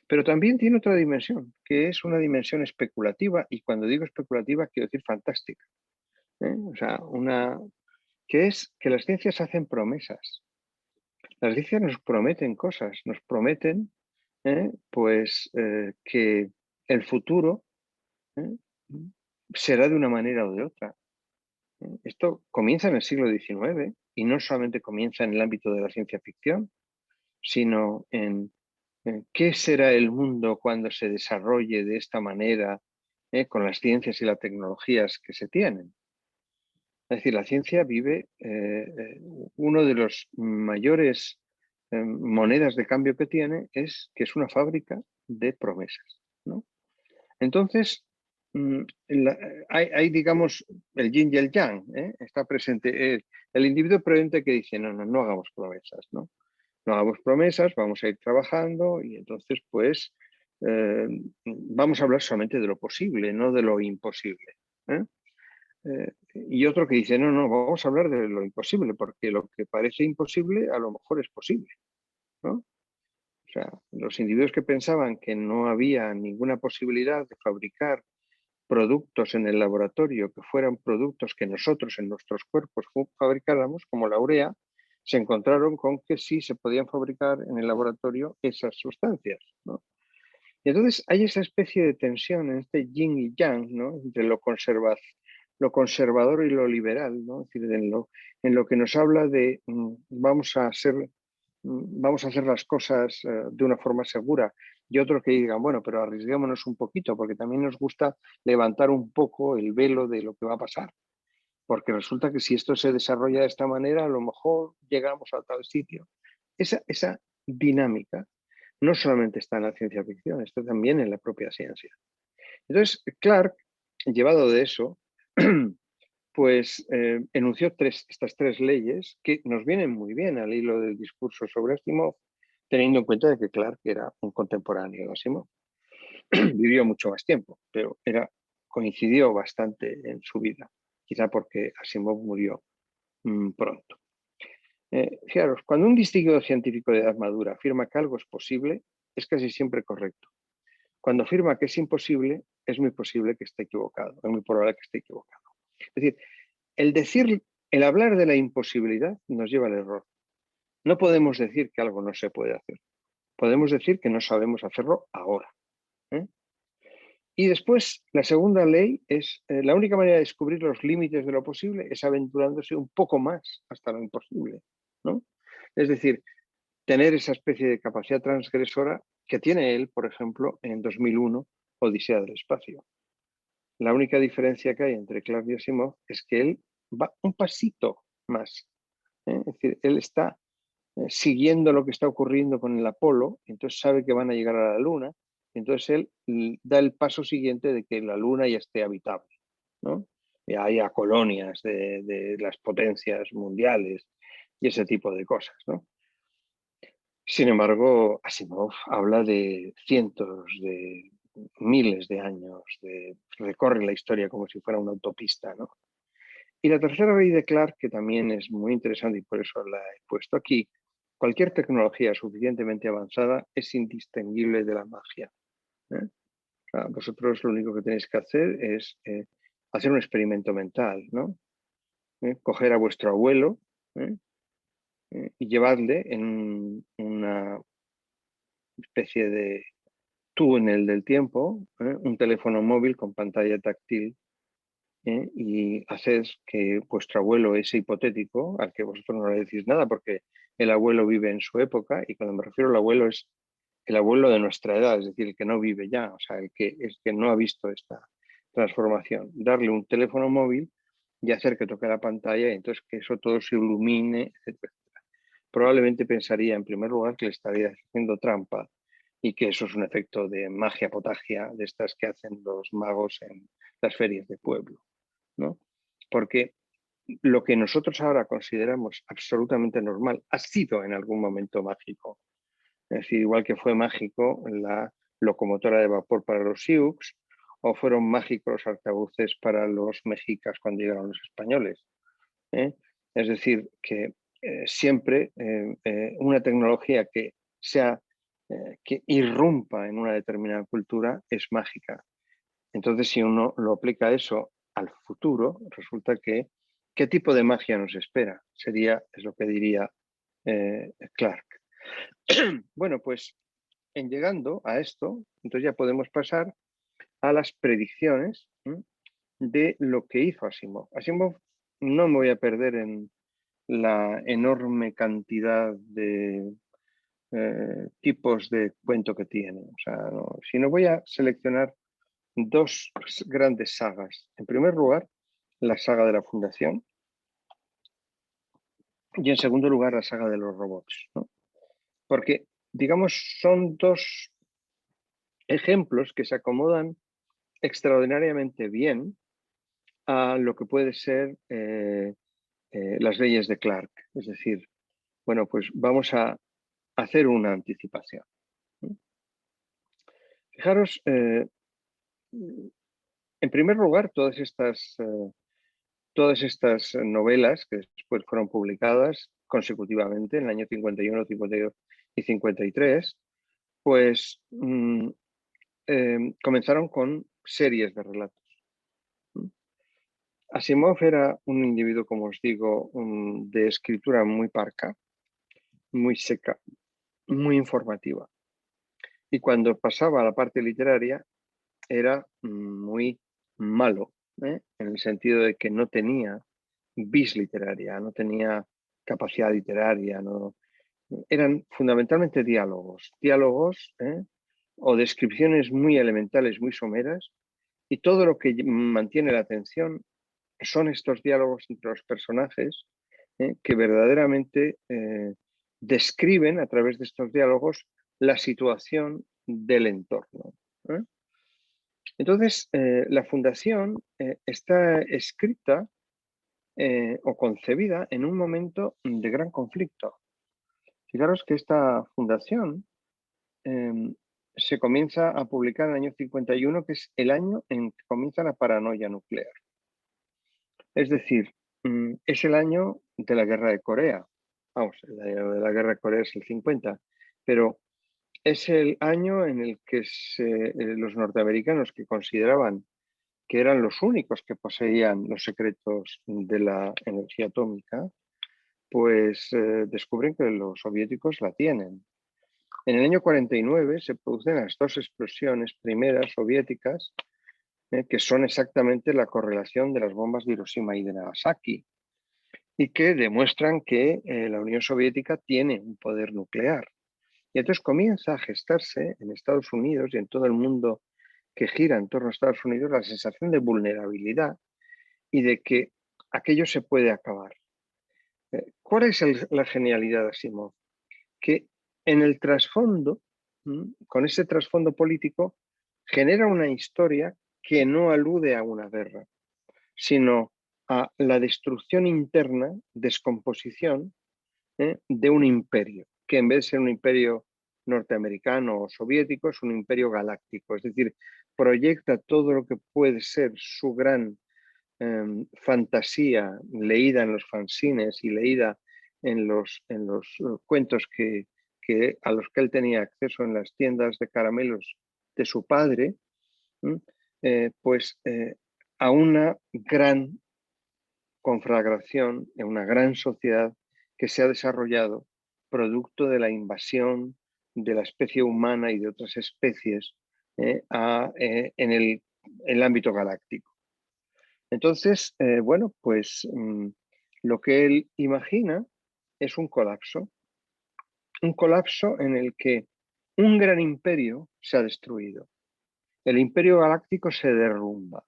Pero también tiene otra dimensión, que es una dimensión especulativa, y cuando digo especulativa quiero decir fantástica. O sea, que es que las ciencias hacen promesas. Las ciencias nos prometen cosas, nos prometen que el futuro será de una manera o de otra. Esto comienza en el siglo XIX y no solamente comienza en el ámbito de la ciencia ficción, sino en qué será el mundo cuando se desarrolle de esta manera con las ciencias y las tecnologías que se tienen. Es decir, la ciencia vive uno de los mayores monedas de cambio que tiene es que es una fábrica de promesas, ¿no? Entonces, hay, digamos, el yin y el yang, está presente el individuo prudente que dice, no hagamos promesas, ¿no? No hagamos promesas, vamos a ir trabajando y entonces, pues, vamos a hablar solamente de lo posible, no de lo imposible. Y otro que dice, no, vamos a hablar de lo imposible, porque lo que parece imposible a lo mejor es posible, ¿no? O sea, los individuos que pensaban que no había ninguna posibilidad de fabricar productos en el laboratorio que fueran productos que nosotros en nuestros cuerpos fabricáramos, como la urea, se encontraron con que sí se podían fabricar en el laboratorio esas sustancias, ¿no? Y entonces hay esa especie de tensión en este yin y yang, ¿no?, entre lo conservador y lo liberal, ¿no? Es decir, en lo que nos habla de vamos a hacer las cosas de una forma segura, y otro que digan, bueno, pero arriesguémonos un poquito, porque también nos gusta levantar un poco el velo de lo que va a pasar. Porque resulta que si esto se desarrolla de esta manera, a lo mejor llegamos a tal sitio. Esa dinámica no solamente está en la ciencia ficción, está también en la propia ciencia. Entonces, Clark, llevado de eso, pues enunció estas tres leyes que nos vienen muy bien al hilo del discurso sobre Asimov, teniendo en cuenta de que Clark era un contemporáneo de Asimov. Vivió mucho más tiempo, pero coincidió bastante en su vida, quizá porque Asimov murió pronto. Fijaros, cuando un distinguido científico de edad madura afirma que algo es posible, es casi siempre correcto. Cuando afirma que es imposible, es muy posible que esté equivocado, es muy probable que esté equivocado. Es decir, el decir el hablar de la imposibilidad nos lleva al error. No podemos decir que algo no se puede hacer. Podemos decir que no sabemos hacerlo ahora. Y después, la segunda ley es, la única manera de descubrir los límites de lo posible es aventurándose un poco más hasta lo imposible, ¿no? Es decir, tener esa especie de capacidad transgresora que tiene él, por ejemplo, en 2001, Odisea del Espacio. La única diferencia que hay entre Clarke y Asimov es que él va un pasito más. Es decir, él está siguiendo lo que está ocurriendo con el Apolo, entonces sabe que van a llegar a la Luna, entonces él da el paso siguiente de que la Luna ya esté habitable, ¿no? Ya haya colonias de las potencias mundiales y ese tipo de cosas, ¿no? Sin embargo, Asimov habla de cientos, de miles de años, recorre la historia como si fuera una autopista, ¿no? Y la tercera ley de Clarke, que también es muy interesante y por eso la he puesto aquí, cualquier tecnología suficientemente avanzada es indistinguible de la magia. O sea, vosotros lo único que tenéis que hacer es hacer un experimento mental, ¿no? Coger a vuestro abuelo y llevarle en una especie de túnel del tiempo, un teléfono móvil con pantalla táctil, y haced que vuestro abuelo, ese hipotético, al que vosotros no le decís nada porque el abuelo vive en su época, y cuando me refiero al abuelo es el abuelo de nuestra edad, es decir, el que no vive ya, o sea, el que no ha visto esta transformación. Darle un teléfono móvil y hacer que toque la pantalla y entonces que eso todo se ilumine, etc. Probablemente pensaría en primer lugar que le estaría haciendo trampa y que eso es un efecto de magia potagia de estas que hacen los magos en las ferias de pueblo, ¿no? Porque lo que nosotros ahora consideramos absolutamente normal ha sido en algún momento mágico. Es decir, igual que fue mágico la locomotora de vapor para los Sioux, o fueron mágicos los arcabuces para los mexicas cuando llegaron los españoles. Es decir, que siempre una tecnología que que irrumpa en una determinada cultura es mágica. Entonces, si uno lo aplica eso al futuro, resulta que ¿qué tipo de magia nos espera? Es lo que diría Clarke. Bueno, pues en llegando a esto, entonces ya podemos pasar a las predicciones de lo que hizo Asimov. Asimov, no me voy a perder en la enorme cantidad de tipos de cuento que tiene. O sea, no, sino voy a seleccionar dos grandes sagas. En primer lugar, la saga de la Fundación y en segundo lugar, la saga de los robots, ¿no? Porque, digamos, son dos ejemplos que se acomodan extraordinariamente bien a lo que puede ser las leyes de Clarke. Es decir, bueno, pues vamos a hacer una anticipación. Fijaros, en primer lugar, todas estas novelas que después fueron publicadas consecutivamente en el año 51, 52 y 53, pues comenzaron con series de relatos. Asimov era un individuo, como os digo, de escritura muy parca, muy seca, muy informativa. Y cuando pasaba a la parte literaria era muy malo, en el sentido de que no tenía vis literaria, no tenía capacidad literaria, no. Eran fundamentalmente diálogos o descripciones muy elementales, muy someras, y todo lo que mantiene la atención son estos diálogos entre los personajes que verdaderamente describen a través de estos diálogos la situación del entorno. Entonces, la fundación está escrita o concebida en un momento de gran conflicto. Fijaros que esta fundación se comienza a publicar en el año 51, que es el año en que comienza la paranoia nuclear. Es decir, es el año de la guerra de Corea. Vamos, de la guerra de Corea es el 50, pero es el año en el que los norteamericanos, que consideraban que eran los únicos que poseían los secretos de la energía atómica, pues descubren que los soviéticos la tienen. En el año 49 se producen las dos explosiones primeras soviéticas, que son exactamente la correlación de las bombas de Hiroshima y de Nagasaki, y que demuestran que la Unión Soviética tiene un poder nuclear. Y entonces comienza a gestarse en Estados Unidos y en todo el mundo que gira en torno a Estados Unidos la sensación de vulnerabilidad y de que aquello se puede acabar. ¿Cuál es la genialidad de Asimov? Que en el trasfondo, con ese trasfondo político, genera una historia que no alude a una guerra, sino a la destrucción interna, descomposición, de un imperio, que en vez de ser un imperio norteamericano o soviético, es un imperio galáctico. Es decir, proyecta todo lo que puede ser su gran fantasía leída en los fanzines y leída en los cuentos a los que él tenía acceso en las tiendas de caramelos de su padre, a una gran conflagración, en una gran sociedad que se ha desarrollado producto de la invasión de la especie humana y de otras especies en el ámbito galáctico. Entonces, lo que él imagina es un colapso en el que un gran imperio se ha destruido. El imperio galáctico se derrumba,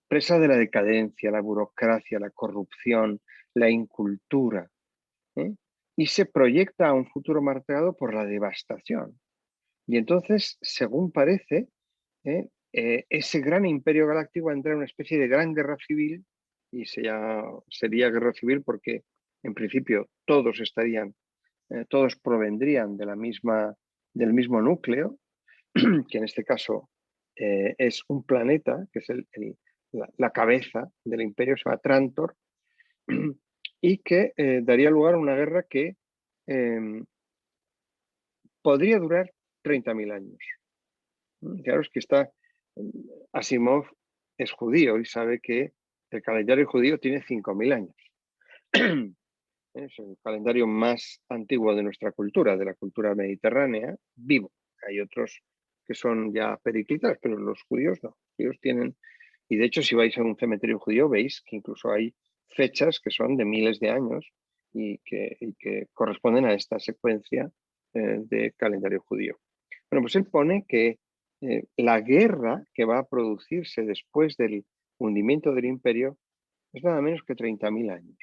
presa de la decadencia, la burocracia, la corrupción, la incultura, y se proyecta a un futuro marcado por la devastación. Y entonces, según parece, ese gran imperio galáctico va a entrar en una especie de gran guerra civil, y sería guerra civil porque en principio todos provendrían del mismo núcleo, que en este caso es un planeta, que es la cabeza del imperio, se llama Trantor, y que daría lugar a una guerra que podría durar 30.000 años. Claro, es que Asimov es judío y sabe que el calendario judío tiene 5.000 años. Es el calendario más antiguo de nuestra cultura, de la cultura mediterránea, vivo. Hay otros que son ya periclitas, pero los judíos no. Los judíos tienen, y de hecho si vais a un cementerio judío veis que incluso hay fechas que son de miles de años y que corresponden a esta secuencia de calendario judío. Bueno, pues él pone que la guerra que va a producirse después del hundimiento del imperio es nada menos que 30.000 años.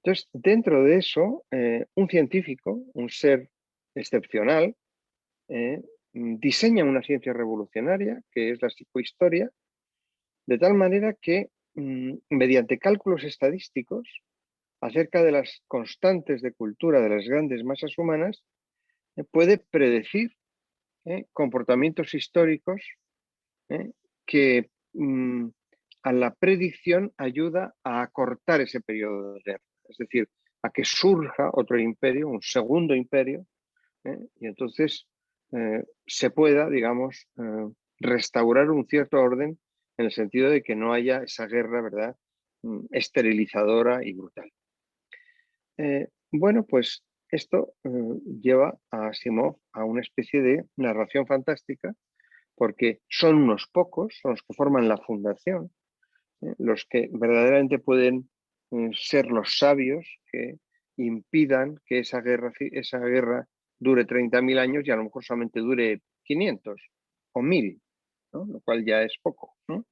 Entonces, dentro de eso, un científico, un ser excepcional, diseña una ciencia revolucionaria, que es la psicohistoria, de tal manera que, mediante cálculos estadísticos acerca de las constantes de cultura de las grandes masas humanas, puede predecir comportamientos históricos que a la predicción ayuda a acortar ese periodo de guerra. Es decir, a que surja otro imperio, un segundo imperio, y entonces se pueda, digamos, restaurar un cierto orden en el sentido de que no haya esa guerra, ¿verdad?, esterilizadora y brutal. Pues esto lleva a Asimov a una especie de narración fantástica, porque son unos pocos, son los que forman la fundación, los que verdaderamente pueden ser los sabios que impidan que esa guerra dure 30.000 años y a lo mejor solamente dure 500 o 1.000, ¿no? Lo cual ya es poco, ¿no?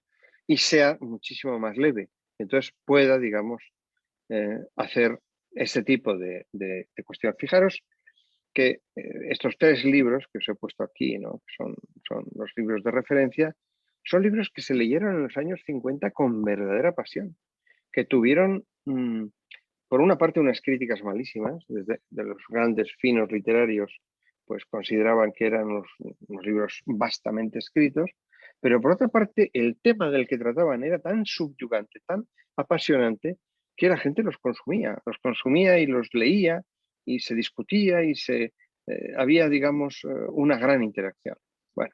Y sea muchísimo más leve. Entonces pueda, digamos, hacer ese tipo de cuestión. Fijaros que estos 3 libros que os he puesto aquí, ¿no?, que son los libros de referencia, son libros que se leyeron en los años 50 con verdadera pasión, que tuvieron, por una parte, unas críticas malísimas, de los grandes finos literarios, pues consideraban que eran unos libros vastamente escritos, pero por otra parte, el tema del que trataban era tan subyugante, tan apasionante, que la gente los consumía y los leía, y se discutía y había, digamos, una gran interacción. Bueno,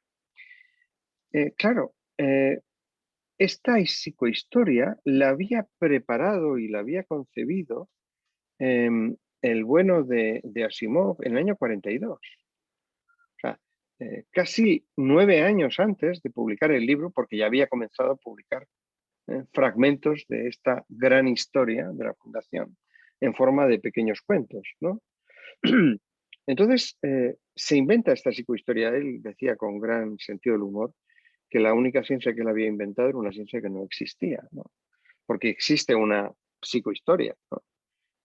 claro, esta psicohistoria la había preparado y la había concebido el bueno de Asimov en el año 42. O sea, casi 9 años antes de publicar el libro, porque ya había comenzado a publicar fragmentos de esta gran historia de la Fundación en forma de pequeños cuentos, ¿no? Entonces, se inventa esta psicohistoria. Él decía con gran sentido del humor que la única ciencia que él había inventado era una ciencia que no existía, ¿no? Porque existe una psicohistoria, ¿no?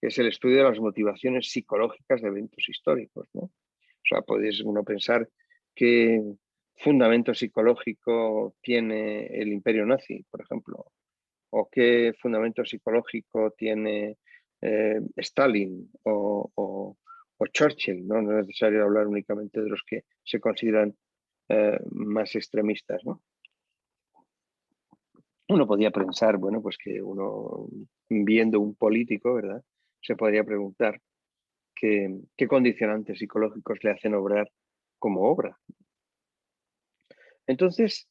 Que es el estudio de las motivaciones psicológicas de eventos históricos, ¿no? O sea, podéis uno pensar qué fundamento psicológico tiene el imperio nazi, por ejemplo, o qué fundamento psicológico tiene Stalin o Churchill, ¿no? No es necesario hablar únicamente de los que se consideran más extremistas, ¿no? Uno podía pensar, bueno, pues que uno viendo un político, ¿verdad? Se podría preguntar qué condicionantes psicológicos le hacen obrar como obra. Entonces,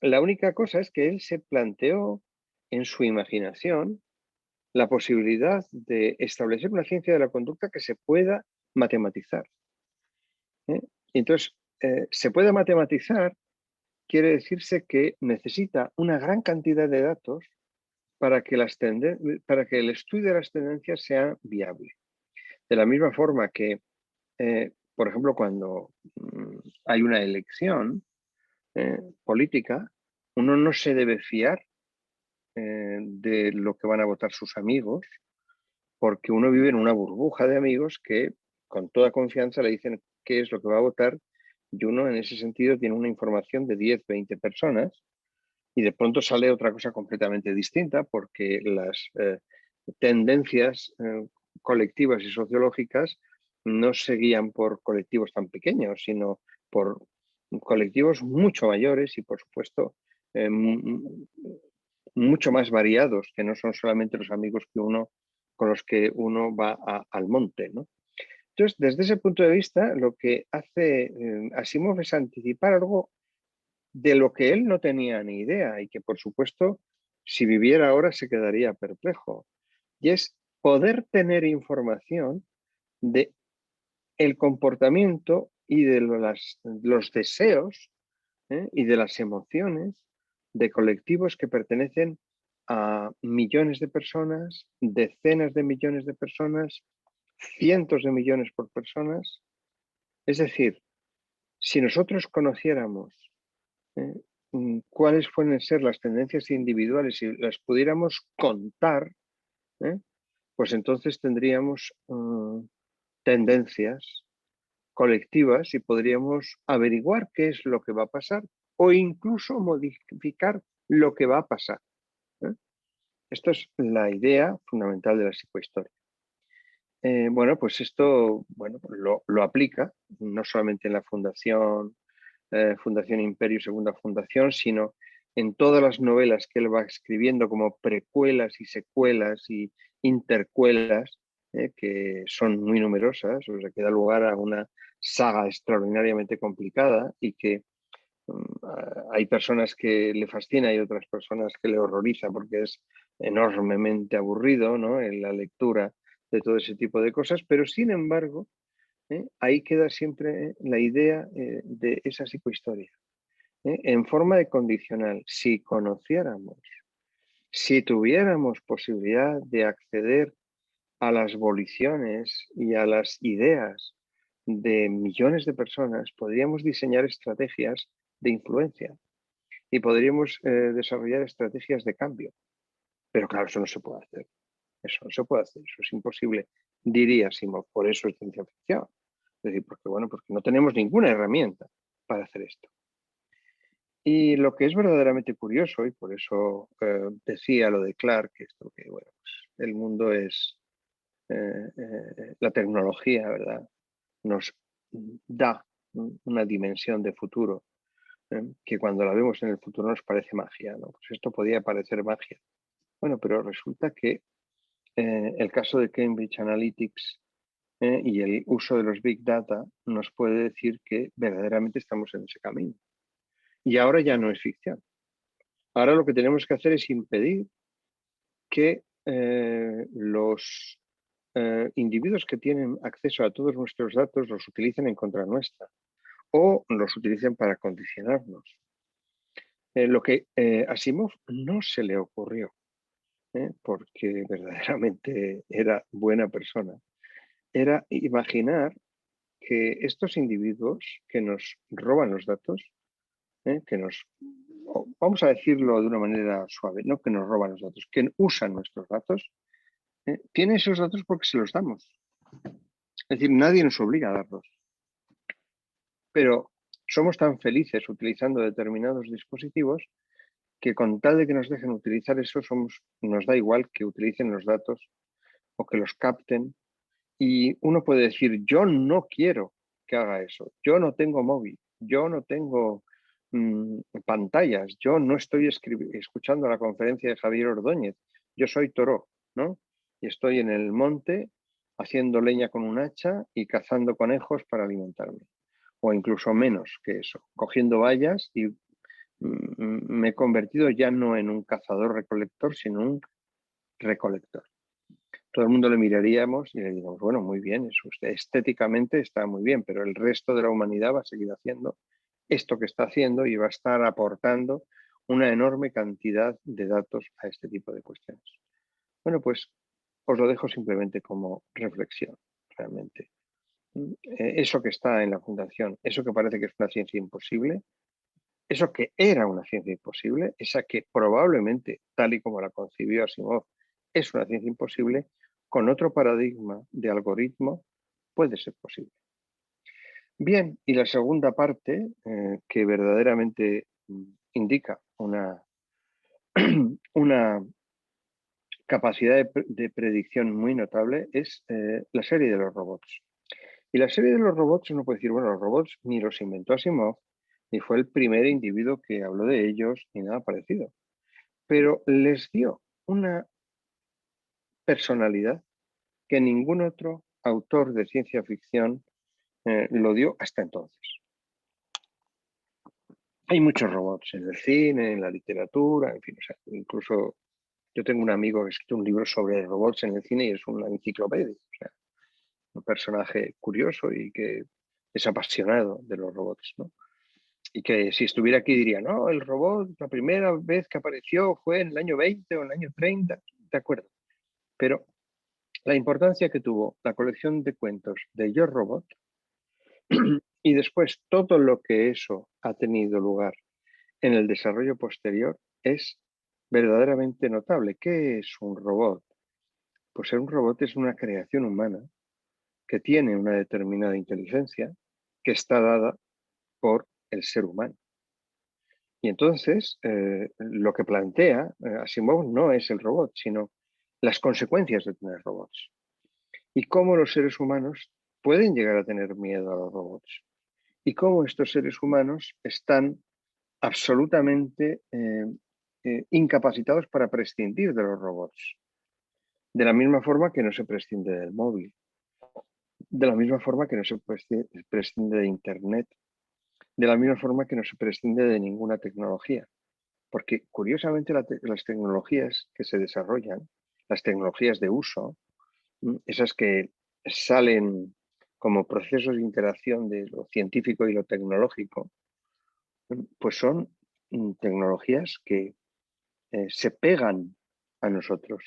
la única cosa es que él se planteó en su imaginación la posibilidad de establecer una ciencia de la conducta que se pueda matematizar. Entonces, se puede matematizar quiere decirse que necesita una gran cantidad de datos para que el estudio de las tendencias sea viable. De la misma forma que, por ejemplo, cuando hay una elección política, uno no se debe fiar de lo que van a votar sus amigos, porque uno vive en una burbuja de amigos que con toda confianza le dicen qué es lo que va a votar y uno en ese sentido tiene una información de 10, 20 personas y de pronto sale otra cosa completamente distinta porque las tendencias colectivas y sociológicas no se guían por colectivos tan pequeños, sino por colectivos mucho mayores y, por supuesto, mucho más variados, que no son solamente los amigos con los que uno va al monte, ¿no? Entonces, desde ese punto de vista, lo que hace Asimov es anticipar algo de lo que él no tenía ni idea y que, por supuesto, si viviera ahora se quedaría perplejo. Y es poder tener información de el comportamiento y de los deseos y de las emociones de colectivos que pertenecen a millones de personas, decenas de millones de personas, cientos de millones por personas. Es decir, si nosotros conociéramos cuáles pueden ser las tendencias individuales y las pudiéramos contar, pues entonces tendríamos tendencias colectivas y podríamos averiguar qué es lo que va a pasar o incluso modificar lo que va a pasar. Esto es la idea fundamental de la psicohistoria. Bueno, pues esto lo aplica no solamente en la Fundación Imperio, Segunda Fundación, sino en todas las novelas que él va escribiendo como precuelas y secuelas y intercuelas, que son muy numerosas, o sea, que da lugar a una saga extraordinariamente complicada y que hay personas que le fascina y otras personas que le horroriza porque es enormemente aburrido, ¿no?, en la lectura de todo ese tipo de cosas, pero sin embargo, ahí queda siempre la idea de esa psicohistoria, en forma de condicional. Si conociéramos, si tuviéramos posibilidad de acceder a las voliciones y a las ideas de millones de personas, podríamos diseñar estrategias de influencia y podríamos desarrollar estrategias de cambio. Pero claro, eso no se puede hacer. Eso no se puede hacer, eso es imposible, diría Asimov. Por eso es ciencia ficción. Es decir, porque no tenemos ninguna herramienta para hacer esto. Y lo que es verdaderamente curioso, y por eso decía lo de Clark, que pues el mundo es la tecnología, ¿verdad? Nos da una dimensión de futuro que cuando la vemos en el futuro nos parece magia, ¿no? Pues esto podía parecer magia. Bueno, pero resulta que el caso de Cambridge Analytics y el uso de los Big Data nos puede decir que verdaderamente estamos en ese camino. Y ahora ya no es ficción. Ahora lo que tenemos que hacer es impedir que los individuos que tienen acceso a todos nuestros datos los utilicen en contra nuestra o los utilicen para condicionarnos. Lo que Asimov no se le ocurrió, porque verdaderamente era buena persona, era imaginar que estos individuos que nos roban los datos, vamos a decirlo de una manera suave, no que nos roban los datos, que usan nuestros datos, tienen esos datos porque se los damos. Es decir, nadie nos obliga a darlos. Pero somos tan felices utilizando determinados dispositivos que con tal de que nos dejen utilizar eso, nos da igual que utilicen los datos o que los capten. Y uno puede decir, yo no quiero que haga eso, yo no tengo móvil, yo no tengo pantallas, yo no estoy escuchando la conferencia de Javier Ordóñez, yo soy Toro, ¿no? Y estoy en el monte haciendo leña con un hacha y cazando conejos para alimentarme. O incluso menos que eso, cogiendo bayas y me he convertido ya no en un cazador-recolector, sino un recolector. Todo el mundo le miraríamos y le diríamos, bueno, muy bien, eso estéticamente está muy bien, pero el resto de la humanidad va a seguir haciendo esto que está haciendo y va a estar aportando una enorme cantidad de datos a este tipo de cuestiones. Bueno, pues os lo dejo simplemente como reflexión, realmente. Eso que está en la Fundación, eso que parece que es una ciencia imposible, eso que era una ciencia imposible, esa que probablemente, tal y como la concibió Asimov, es una ciencia imposible, con otro paradigma de algoritmo puede ser posible. Bien, y la segunda parte, que verdaderamente indica una capacidad de predicción muy notable, es la serie de los robots. Y la serie de los robots, uno puede decir, bueno, los robots ni los inventó Asimov, ni fue el primer individuo que habló de ellos, ni nada parecido. Pero les dio una personalidad que ningún otro autor de ciencia ficción lo dio hasta entonces. Hay muchos robots en el cine, en la literatura, en fin, o sea, incluso yo tengo un amigo que ha escrito un libro sobre robots en el cine y es una enciclopedia, o sea, un personaje curioso y que es apasionado de los robots, ¿no? Y que si estuviera aquí diría, no, el robot, la primera vez que apareció fue en el año 20 o en el año 30, de acuerdo. Pero la importancia que tuvo la colección de cuentos de Yo Robot y después todo lo que eso ha tenido lugar en el desarrollo posterior es verdaderamente notable. ¿Qué es un robot? Pues un robot es una creación humana que tiene una determinada inteligencia que está dada por el ser humano. Y entonces lo que plantea Asimov no es el robot, sino las consecuencias de tener robots. Y cómo los seres humanos pueden llegar a tener miedo a los robots. Y cómo estos seres humanos están absolutamente incapacitados para prescindir de los robots. De la misma forma que no se prescinde del móvil. De la misma forma que no se prescinde de Internet. De la misma forma que no se prescinde de ninguna tecnología. Porque curiosamente las tecnologías que se desarrollan, las tecnologías de uso, esas que salen como procesos de interacción de lo científico y lo tecnológico, pues son tecnologías que se pegan a nosotros,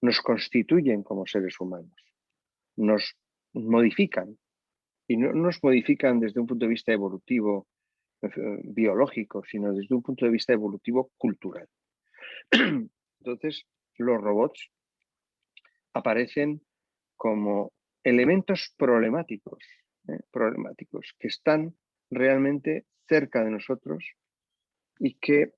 nos constituyen como seres humanos, nos modifican y no nos modifican desde un punto de vista evolutivo, biológico, sino desde un punto de vista evolutivo cultural. Entonces, los robots aparecen como elementos problemáticos que están realmente cerca de nosotros y que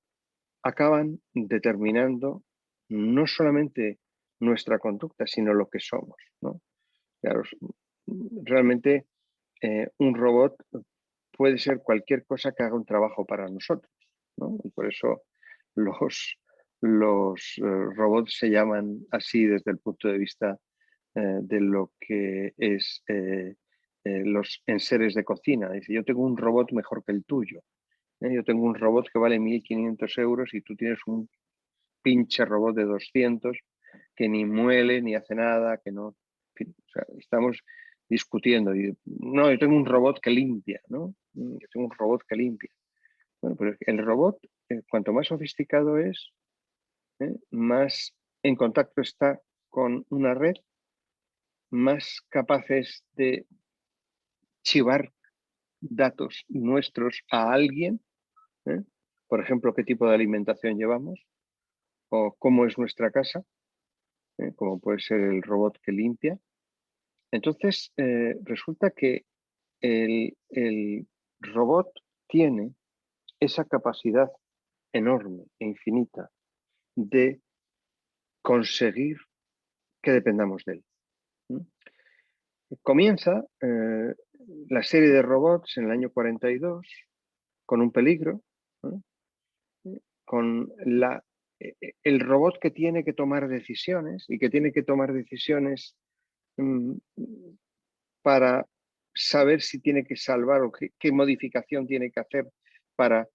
acaban determinando no solamente nuestra conducta, sino lo que somos, ¿no? Claro, realmente un robot puede ser cualquier cosa que haga un trabajo para nosotros, ¿no? Y por eso los robots se llaman así desde el punto de vista de lo que es los enseres de cocina. Dice, yo tengo un robot mejor que el tuyo. Yo tengo un robot que vale 1.500 euros y tú tienes un pinche robot de 200 que ni muele ni hace nada, que no... En fin, o sea, estamos discutiendo. No, yo tengo un robot que limpia, ¿no? Yo tengo un robot que limpia. Bueno, pero el robot, cuanto más sofisticado es, más en contacto está con una red, más capaces de chivar datos nuestros a alguien, ¿eh? Por ejemplo, qué tipo de alimentación llevamos o cómo es nuestra casa, como puede ser el robot que limpia. Entonces, resulta que el robot tiene esa capacidad enorme e infinita de conseguir que dependamos de él. Comienza la serie de robots en el año 42 con un peligro, con el robot que tiene que tomar decisiones y que tiene que tomar decisiones para saber si tiene que salvar o qué modificación tiene que hacer para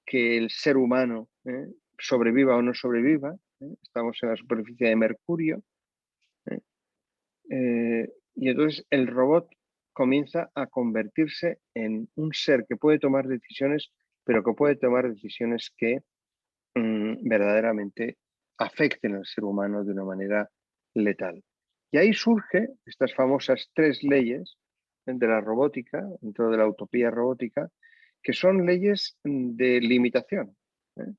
que el ser humano sobreviva o no sobreviva. Estamos en la superficie de Mercurio. Y entonces el robot comienza a convertirse en un ser que puede tomar decisiones, pero que puede tomar decisiones que verdaderamente afecten al ser humano de una manera letal. Y ahí surgen estas famosas 3 leyes de la robótica, dentro de la utopía robótica, que son leyes de limitación. Es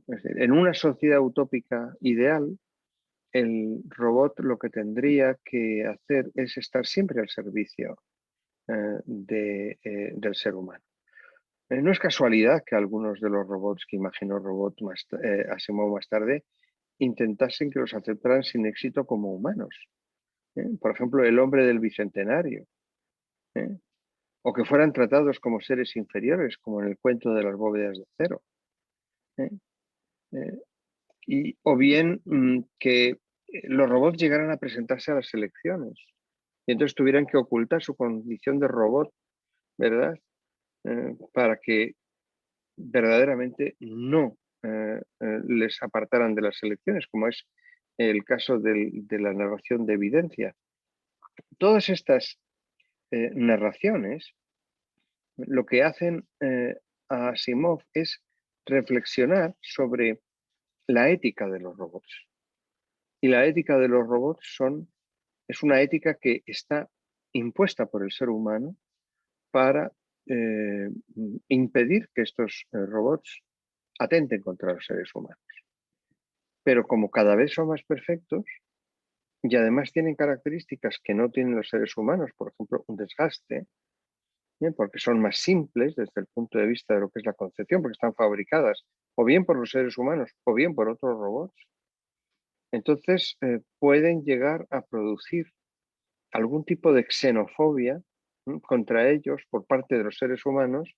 decir, en una sociedad utópica ideal, el robot lo que tendría que hacer es estar siempre al servicio del ser humano. No es casualidad que algunos de los robots que imaginó Asimov más tarde intentasen que los aceptaran sin éxito como humanos. Por ejemplo, el hombre del Bicentenario. O que fueran tratados como seres inferiores, como en el cuento de las bóvedas de acero. O bien que los robots llegaran a presentarse a las elecciones y entonces tuvieran que ocultar su condición de robot, ¿verdad? Para que verdaderamente no les apartaran de las elecciones, como es el caso de la narración de evidencia. Todas estas narraciones lo que hacen a Asimov es reflexionar sobre la ética de los robots. Y la ética de los robots es una ética que está impuesta por el ser humano para impedir que estos robots atenten contra los seres humanos. Pero como cada vez son más perfectos y además tienen características que no tienen los seres humanos, por ejemplo, un desgaste, porque son más simples desde el punto de vista de lo que es la concepción, porque están fabricadas o bien por los seres humanos o bien por otros robots, entonces pueden llegar a producir algún tipo de xenofobia contra ellos por parte de los seres humanos,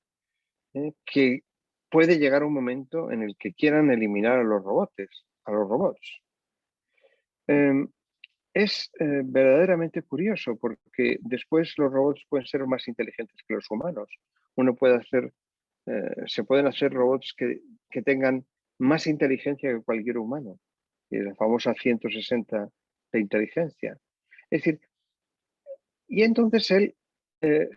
que puede llegar un momento en el que quieran eliminar a los robots. Es verdaderamente curioso porque después los robots pueden ser más inteligentes que los humanos. Se pueden hacer robots que tengan más inteligencia que cualquier humano, y la famosa 160 de inteligencia. Es decir, y entonces él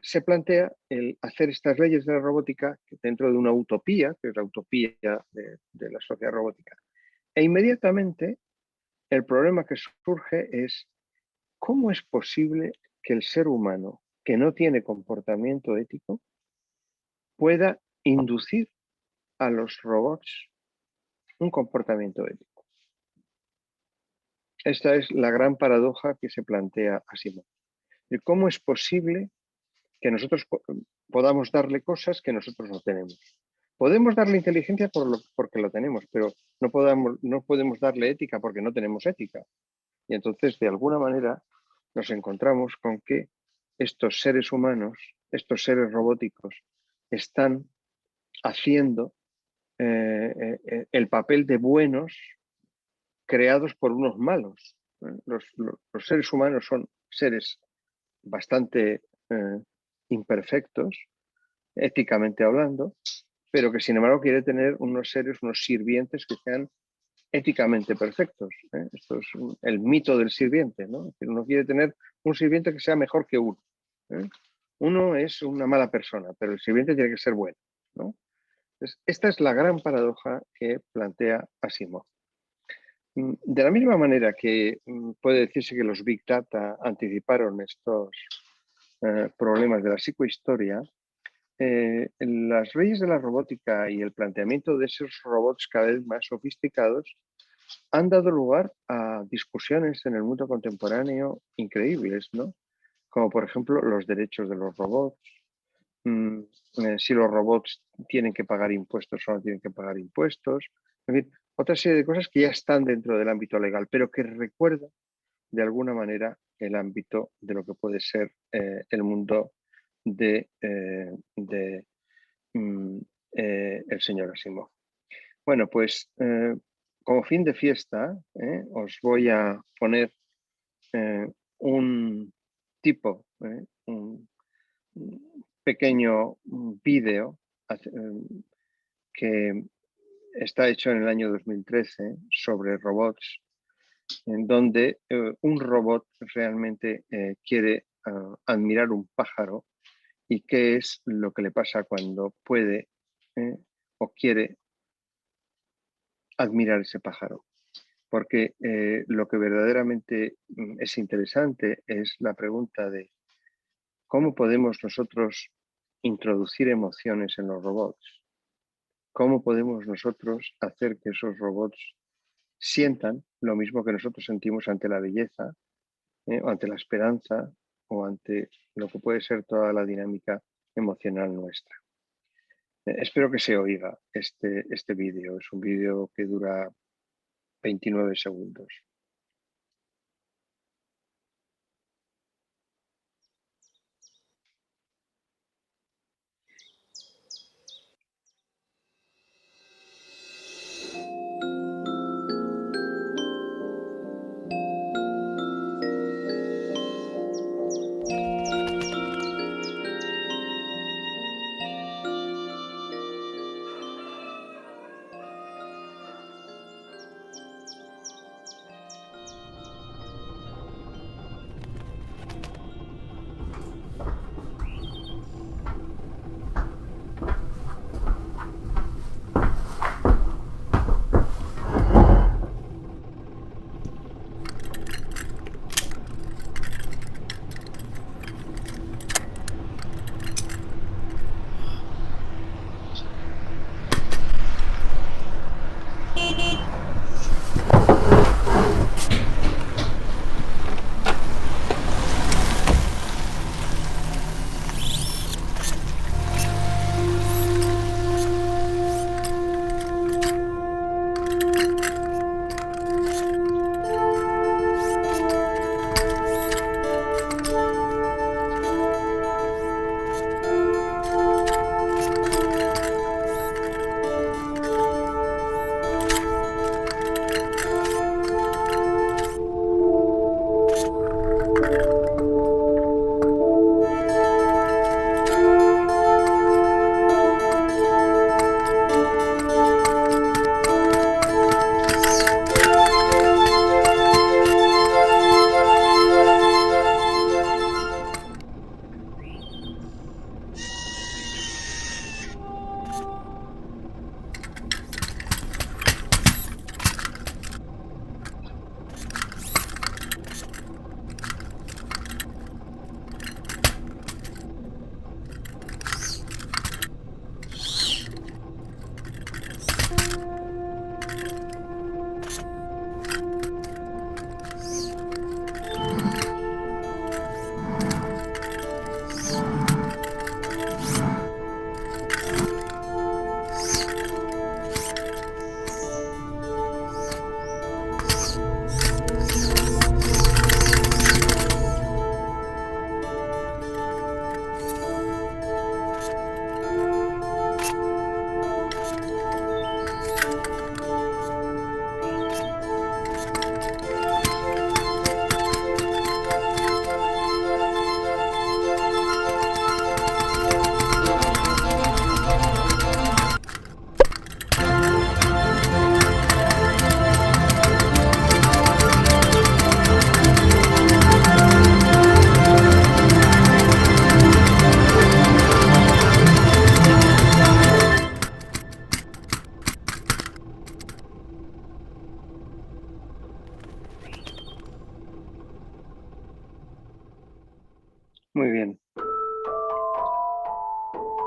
se plantea el hacer estas leyes de la robótica dentro de una utopía, que es la utopía de la sociedad robótica. E inmediatamente el problema que surge es ¿cómo es posible que el ser humano, que no tiene comportamiento ético, pueda inducir a los robots un comportamiento ético? Esta es la gran paradoja que se plantea Asimov. ¿Cómo es posible que nosotros podamos darle cosas que nosotros no tenemos? Podemos darle inteligencia porque lo tenemos, pero no podemos darle ética porque no tenemos ética. Y entonces, de alguna manera, nos encontramos con que estos seres humanos, estos seres robóticos, están haciendo el papel de buenos creados por unos malos. Los seres humanos son seres bastante imperfectos, éticamente hablando, pero que sin embargo quiere tener unos seres, unos sirvientes que sean éticamente perfectos. Esto es el mito del sirviente, ¿no? Uno quiere tener un sirviente que sea mejor que uno. Uno es una mala persona, pero el sirviente tiene que ser bueno, ¿no? Entonces, esta es la gran paradoja que plantea Asimov. De la misma manera que puede decirse que los Big Data anticiparon estos problemas de la psicohistoria, las leyes de la robótica y el planteamiento de esos robots cada vez más sofisticados han dado lugar a discusiones en el mundo contemporáneo increíbles, ¿no? Como por ejemplo los derechos de los robots, si los robots tienen que pagar impuestos o no tienen que pagar impuestos, en fin, otra serie de cosas que ya están dentro del ámbito legal, pero que recuerdan de alguna manera el ámbito de lo que puede ser el mundo de el señor Asimov. Bueno, pues como fin de fiesta os voy a poner un tipo, un pequeño vídeo que está hecho en el año 2013 sobre robots, en donde un robot realmente quiere admirar un pájaro y qué es lo que le pasa cuando puede o quiere admirar ese pájaro. Porque lo que verdaderamente es interesante es la pregunta de cómo podemos nosotros introducir emociones en los robots. ¿Cómo podemos nosotros hacer que esos robots sientan lo mismo que nosotros sentimos ante la belleza, o ante la esperanza, o ante lo que puede ser toda la dinámica emocional nuestra? Espero que se oiga este vídeo. Es un vídeo que dura 29 segundos.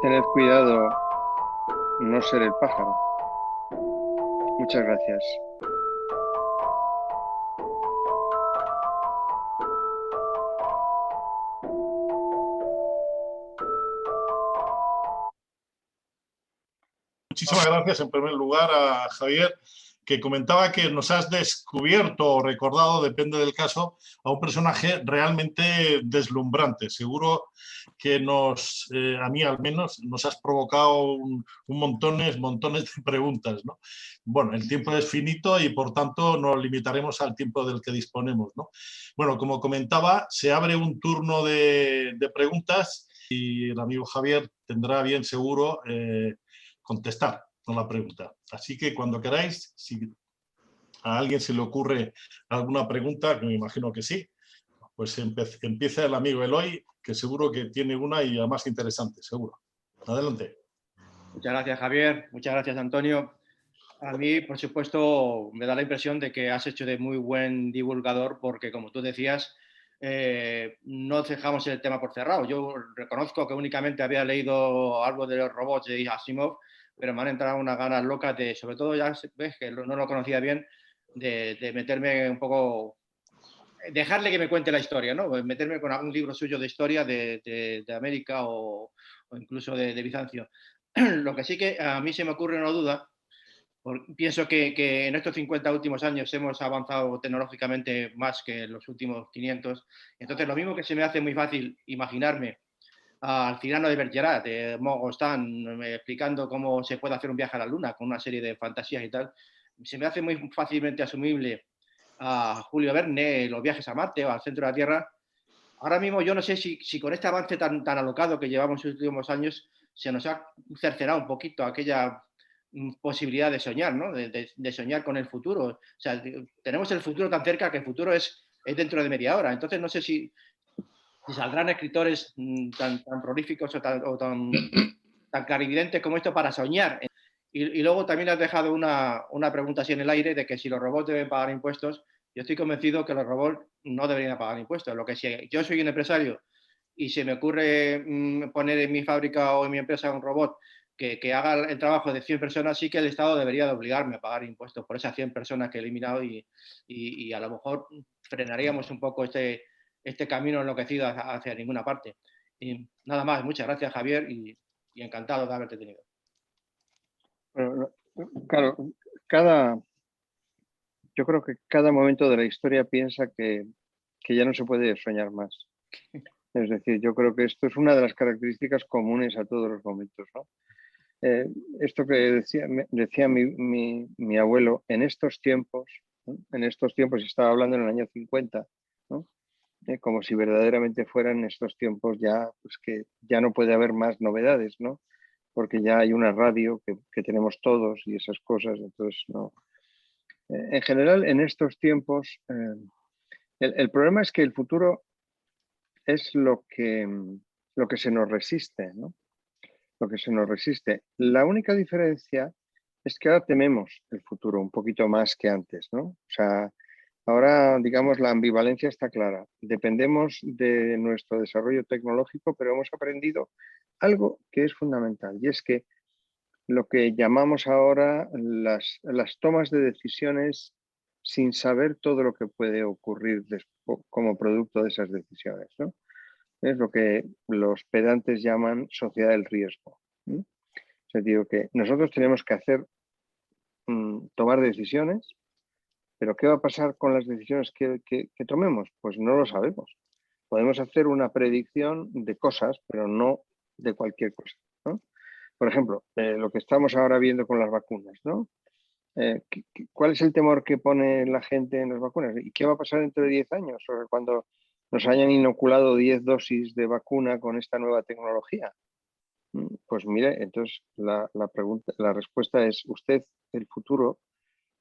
Tened cuidado, no ser el pájaro. Muchas gracias. Muchísimas gracias en primer lugar a Javier, que comentaba que nos has descubierto o recordado, depende del caso, a un personaje realmente deslumbrante. Seguro que a mí al menos, nos has provocado montones de preguntas, ¿no? Bueno, el tiempo es finito y por tanto nos limitaremos al tiempo del que disponemos, ¿no? Bueno, como comentaba, se abre un turno de preguntas y el amigo Javier tendrá bien seguro contestar con la pregunta. Así que cuando queráis, si a alguien se le ocurre alguna pregunta, que me imagino que sí, pues empieza el amigo Eloy, que seguro que tiene una y además interesante, seguro. Adelante. Muchas gracias, Javier. Muchas gracias, Antonio. A mí, por supuesto, me da la impresión de que has hecho de muy buen divulgador porque, como tú decías, no dejamos el tema por cerrado. Yo reconozco que únicamente había leído algo de los robots de Asimov, pero me han entrado unas ganas locas de, sobre todo, ya ves que no lo conocía bien, de meterme un poco, dejarle que me cuente la historia, ¿no? Meterme con algún libro suyo de historia de América o incluso de Bizancio. Lo que sí que a mí se me ocurre una duda. Pienso que en estos 50 últimos años hemos avanzado tecnológicamente más que en los últimos 500. Entonces, lo mismo que se me hace muy fácil imaginarme al Cyrano de Bergerac, de Mogostan, explicando cómo se puede hacer un viaje a la Luna con una serie de fantasías y tal, se me hace muy fácilmente asumible a Julio Verne, los viajes a Marte o al centro de la Tierra. Ahora mismo yo no sé si con este avance tan alocado que llevamos en los últimos años se nos ha cercenado un poquito aquella posibilidad de soñar, ¿no? De soñar con el futuro. O sea, tenemos el futuro tan cerca que el futuro es dentro de media hora. Entonces no sé si saldrán escritores tan prolíficos o tan clarividentes como esto para soñar. Y luego también has dejado una pregunta así en el aire de que si los robots deben pagar impuestos. Yo estoy convencido que los robots no deberían pagar impuestos. Lo que si yo soy un empresario y se me ocurre poner en mi fábrica o en mi empresa un robot que haga el trabajo de 100 personas, sí que el Estado debería de obligarme a pagar impuestos por esas 100 personas que he eliminado y a lo mejor frenaríamos un poco este camino enloquecido hacia ninguna parte. Y nada más, muchas gracias, Javier, y encantado de haberte tenido. Bueno, claro, yo creo que cada momento de la historia piensa que ya no se puede soñar más. Es decir, yo creo que esto es una de las características comunes a todos los momentos, ¿no? Esto que decía mi abuelo, en estos tiempos, ¿no? En estos tiempos, estaba hablando en el año 50, ¿no? Como si verdaderamente fueran estos tiempos ya, pues que ya no puede haber más novedades, ¿no? Porque ya hay una radio que tenemos todos y esas cosas, entonces no. En general, en estos tiempos, el problema es que el futuro es lo que se nos resiste, ¿no? Lo que se nos resiste. La única diferencia es que ahora tememos el futuro un poquito más que antes, ¿no? O sea, ahora, digamos, la ambivalencia está clara. Dependemos de nuestro desarrollo tecnológico, pero hemos aprendido algo que es fundamental, y es que lo que llamamos ahora las tomas de decisiones sin saber todo lo que puede ocurrir como producto de esas decisiones, ¿no? Es lo que los pedantes llaman sociedad del riesgo. O sea, digo que nosotros tenemos que tomar decisiones, pero ¿qué va a pasar con las decisiones que tomemos? Pues no lo sabemos. Podemos hacer una predicción de cosas, pero no de cualquier cosa, ¿no? Por ejemplo, lo que estamos ahora viendo con las vacunas, ¿no? ¿Cuál es el temor que pone la gente en las vacunas? ¿Y qué va a pasar dentro de 10 años? O cuando nos hayan inoculado 10 dosis de vacuna con esta nueva tecnología. Pues mire, entonces la respuesta es: usted el futuro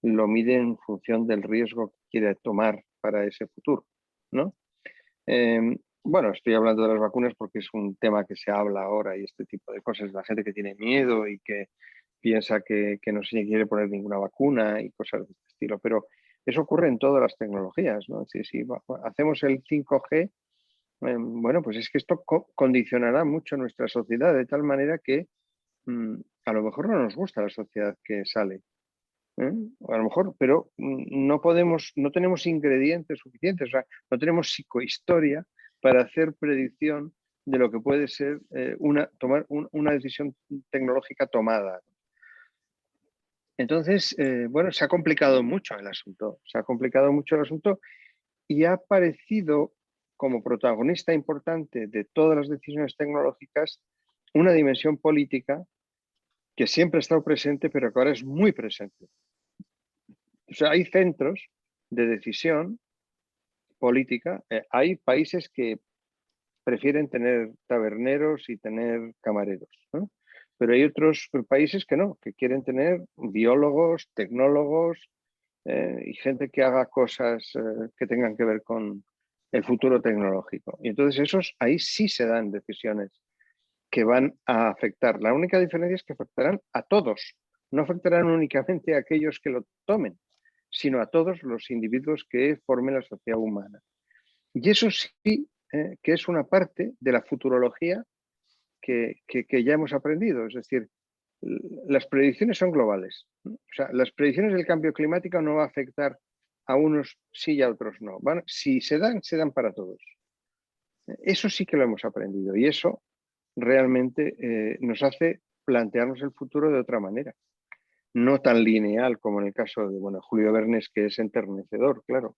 lo mide en función del riesgo que quiere tomar para ese futuro, ¿no? Bueno, estoy hablando de las vacunas porque es un tema que se habla ahora y este tipo de cosas. La gente que tiene miedo y que piensa que no se quiere poner ninguna vacuna y cosas de este estilo. Pero eso ocurre en todas las tecnologías, ¿no? Si hacemos el 5G, Bueno, pues es que esto condicionará mucho nuestra sociedad, de tal manera que a lo mejor no nos gusta la sociedad que sale. A lo mejor, pero no tenemos ingredientes suficientes, o sea, no tenemos psicohistoria para hacer predicción de lo que puede ser tomar una decisión tecnológica tomada. Entonces, bueno, se ha complicado mucho el asunto, y ha aparecido como protagonista importante de todas las decisiones tecnológicas una dimensión política que siempre ha estado presente, pero que ahora es muy presente. O sea, hay centros de decisión política, hay países que prefieren tener taberneros y tener camareros, ¿no? Pero hay otros países que no, que quieren tener biólogos, tecnólogos y gente que haga cosas que tengan que ver con el futuro tecnológico. Y entonces ahí sí se dan decisiones que van a afectar. La única diferencia es que afectarán a todos, no afectarán únicamente a aquellos que lo tomen, sino a todos los individuos que formen la sociedad humana. Y eso sí que es una parte de la futurología que ya hemos aprendido. Es decir, las predicciones son globales. O sea, las predicciones del cambio climático no va a afectar a unos sí y a otros no. Si se dan para todos. Eso sí que lo hemos aprendido y eso realmente nos hace plantearnos el futuro de otra manera. No tan lineal como en el caso de Julio Verne, que es enternecedor, claro.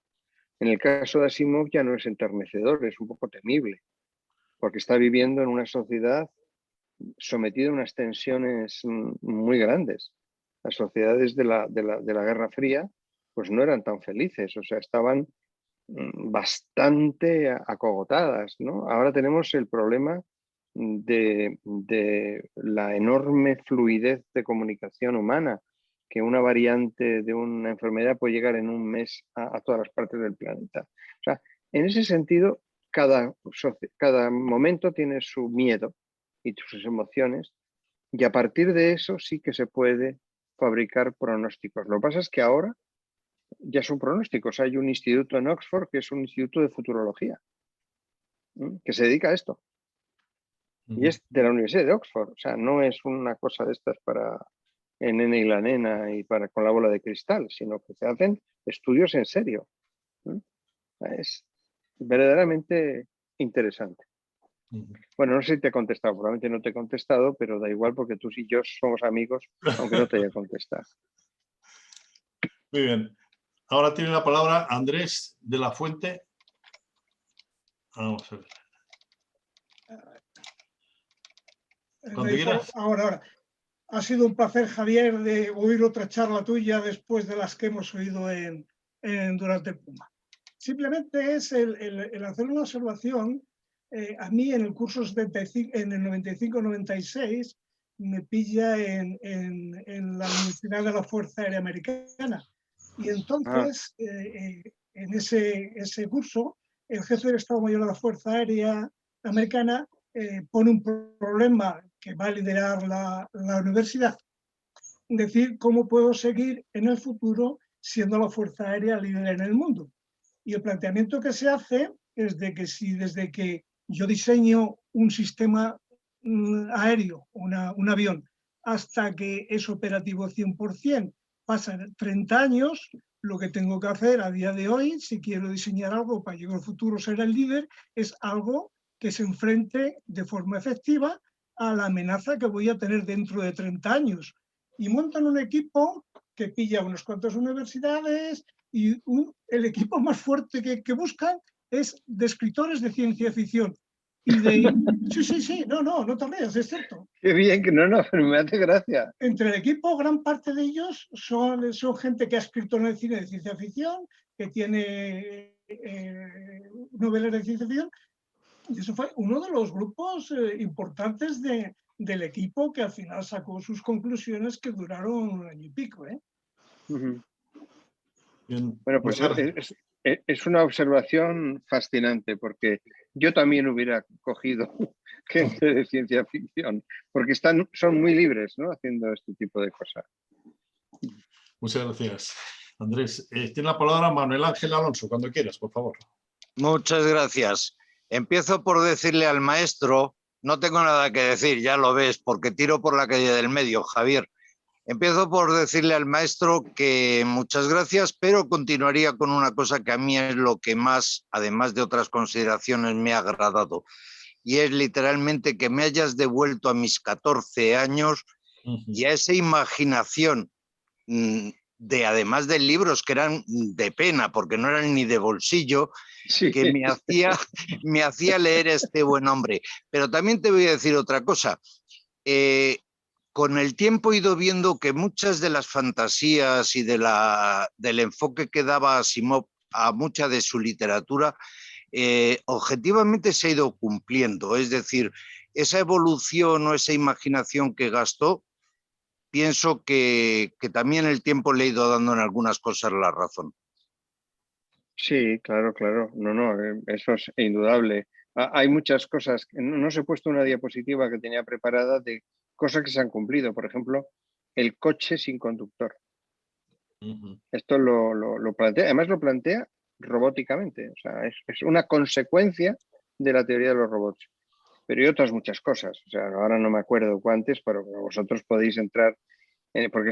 En el caso de Asimov ya no es enternecedor, es un poco temible, porque está viviendo en una sociedad sometida a unas tensiones muy grandes. Las sociedades de la Guerra Fría pues no eran tan felices, o sea, estaban bastante acogotadas, ¿no? Ahora tenemos el problema de la enorme fluidez de comunicación humana, que una variante de una enfermedad puede llegar en un mes a todas las partes del planeta. O sea, en ese sentido, cada momento tiene su miedo y sus emociones, y a partir de eso sí que se puede fabricar pronósticos. Lo que pasa es que ahora ya son pronósticos. Hay un instituto en Oxford que es un instituto de futurología, que se dedica a esto. Y es de la Universidad de Oxford. O sea, no es una cosa de estas para el nene y la nena y con la bola de cristal, sino que se hacen estudios en serio. Es verdaderamente interesante. Bueno, no sé si te he contestado, probablemente no te he contestado, pero da igual porque tú y yo somos amigos, aunque no te haya contestado. Muy bien. Ahora tiene la palabra Andrés de la Fuente. Vamos a ver. Ahora. Ha sido un placer, Javier, de oír otra charla tuya después de las que hemos oído durante el PUMA. Simplemente es el hacer una observación. A mí en el curso 75, en el 95-96 me pilla en la Universidad de la Fuerza Aérea Americana. Y entonces, en ese curso, el jefe del Estado Mayor de la Fuerza Aérea Americana pone un problema que va a liderar la universidad. Decir cómo puedo seguir en el futuro siendo la Fuerza Aérea líder en el mundo. Y el planteamiento que se hace es de que si desde que yo diseño un sistema aéreo, un avión, hasta que es operativo 100%, pasan 30 años, lo que tengo que hacer a día de hoy, si quiero diseñar algo para llegar al futuro ser el líder, es algo que se enfrente de forma efectiva a la amenaza que voy a tener dentro de 30 años. Y montan un equipo que pilla unas cuantas universidades y el equipo más fuerte que buscan es de escritores de ciencia ficción. Y de... Sí, no te rías, es cierto. Qué bien, que no, pero me hace gracia. Entre el equipo, gran parte de ellos son gente que ha escrito en el cine de ciencia ficción, que tiene novelas de ciencia ficción. Y eso fue uno de los grupos importantes del equipo que al final sacó sus conclusiones que duraron un año y pico. Bueno, pues es una observación fascinante, porque yo también hubiera cogido gente de ciencia ficción, porque son muy libres, ¿no?, haciendo este tipo de cosas. Muchas gracias, Andrés. Tiene la palabra Manuel Ángel Alonso, cuando quieras, por favor. Muchas gracias. Empiezo por decirle al maestro, no tengo nada que decir, ya lo ves, porque tiro por la calle del medio, Javier. Empiezo por decirle al maestro que muchas gracias, pero continuaría con una cosa que a mí es lo que más, además de otras consideraciones, me ha agradado. Y es literalmente que me hayas devuelto a mis 14 años y a esa imaginación de, además de libros que eran de pena, porque no eran ni de bolsillo, Sí. que me hacía leer a este buen hombre. Pero también te voy a decir otra cosa. Con el tiempo he ido viendo que muchas de las fantasías y del enfoque que daba Asimov a mucha de su literatura, objetivamente se ha ido cumpliendo. Es decir, esa evolución o esa imaginación que gastó, pienso que también el tiempo le ha ido dando en algunas cosas la razón. Sí, claro, claro. No, eso es indudable. Hay muchas cosas. No os he puesto una diapositiva que tenía preparada de cosas que se han cumplido. Por ejemplo, el coche sin conductor. Esto lo plantea, además lo plantea robóticamente. O sea, es una consecuencia de la teoría de los robots. Pero hay otras muchas cosas. O sea, ahora no me acuerdo cuántas, pero vosotros podéis entrar, porque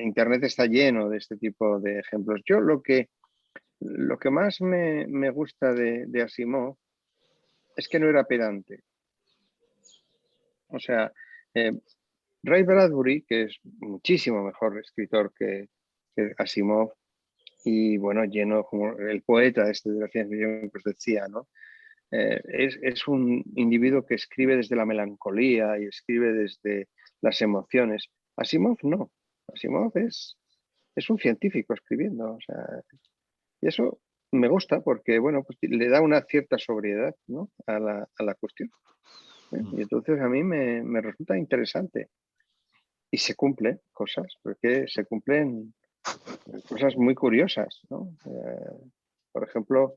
Internet está lleno de este tipo de ejemplos. Yo lo que más me gusta de Asimov es que no era pedante. O sea, Ray Bradbury, que es muchísimo mejor escritor que Asimov, y bueno, lleno como el poeta de la ciencia ficción que os decía, ¿no? Es un individuo que escribe desde la melancolía y escribe desde las emociones. Asimov no. Asimov es un científico escribiendo. O sea, y eso me gusta porque, bueno, pues le da una cierta sobriedad, ¿no?, a la cuestión. Y entonces a mí me resulta interesante. Y se cumplen cosas, porque se cumplen cosas muy curiosas, ¿no? Por ejemplo,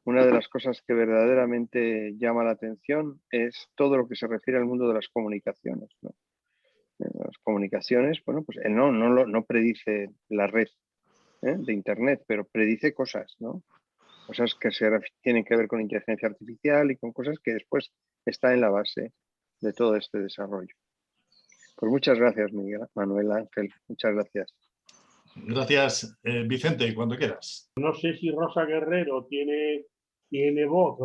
una de las cosas que verdaderamente llama la atención es todo lo que se refiere al mundo de las comunicaciones, ¿no? Las comunicaciones, bueno, pues no predice la red de Internet, pero predice cosas, ¿no? Cosas que tienen que ver con inteligencia artificial y con cosas que después están en la base de todo este desarrollo. Pues muchas gracias, Manuel Ángel, muchas gracias. Gracias, Vicente, cuando quieras. No sé si Rosa Guerrero tiene voz,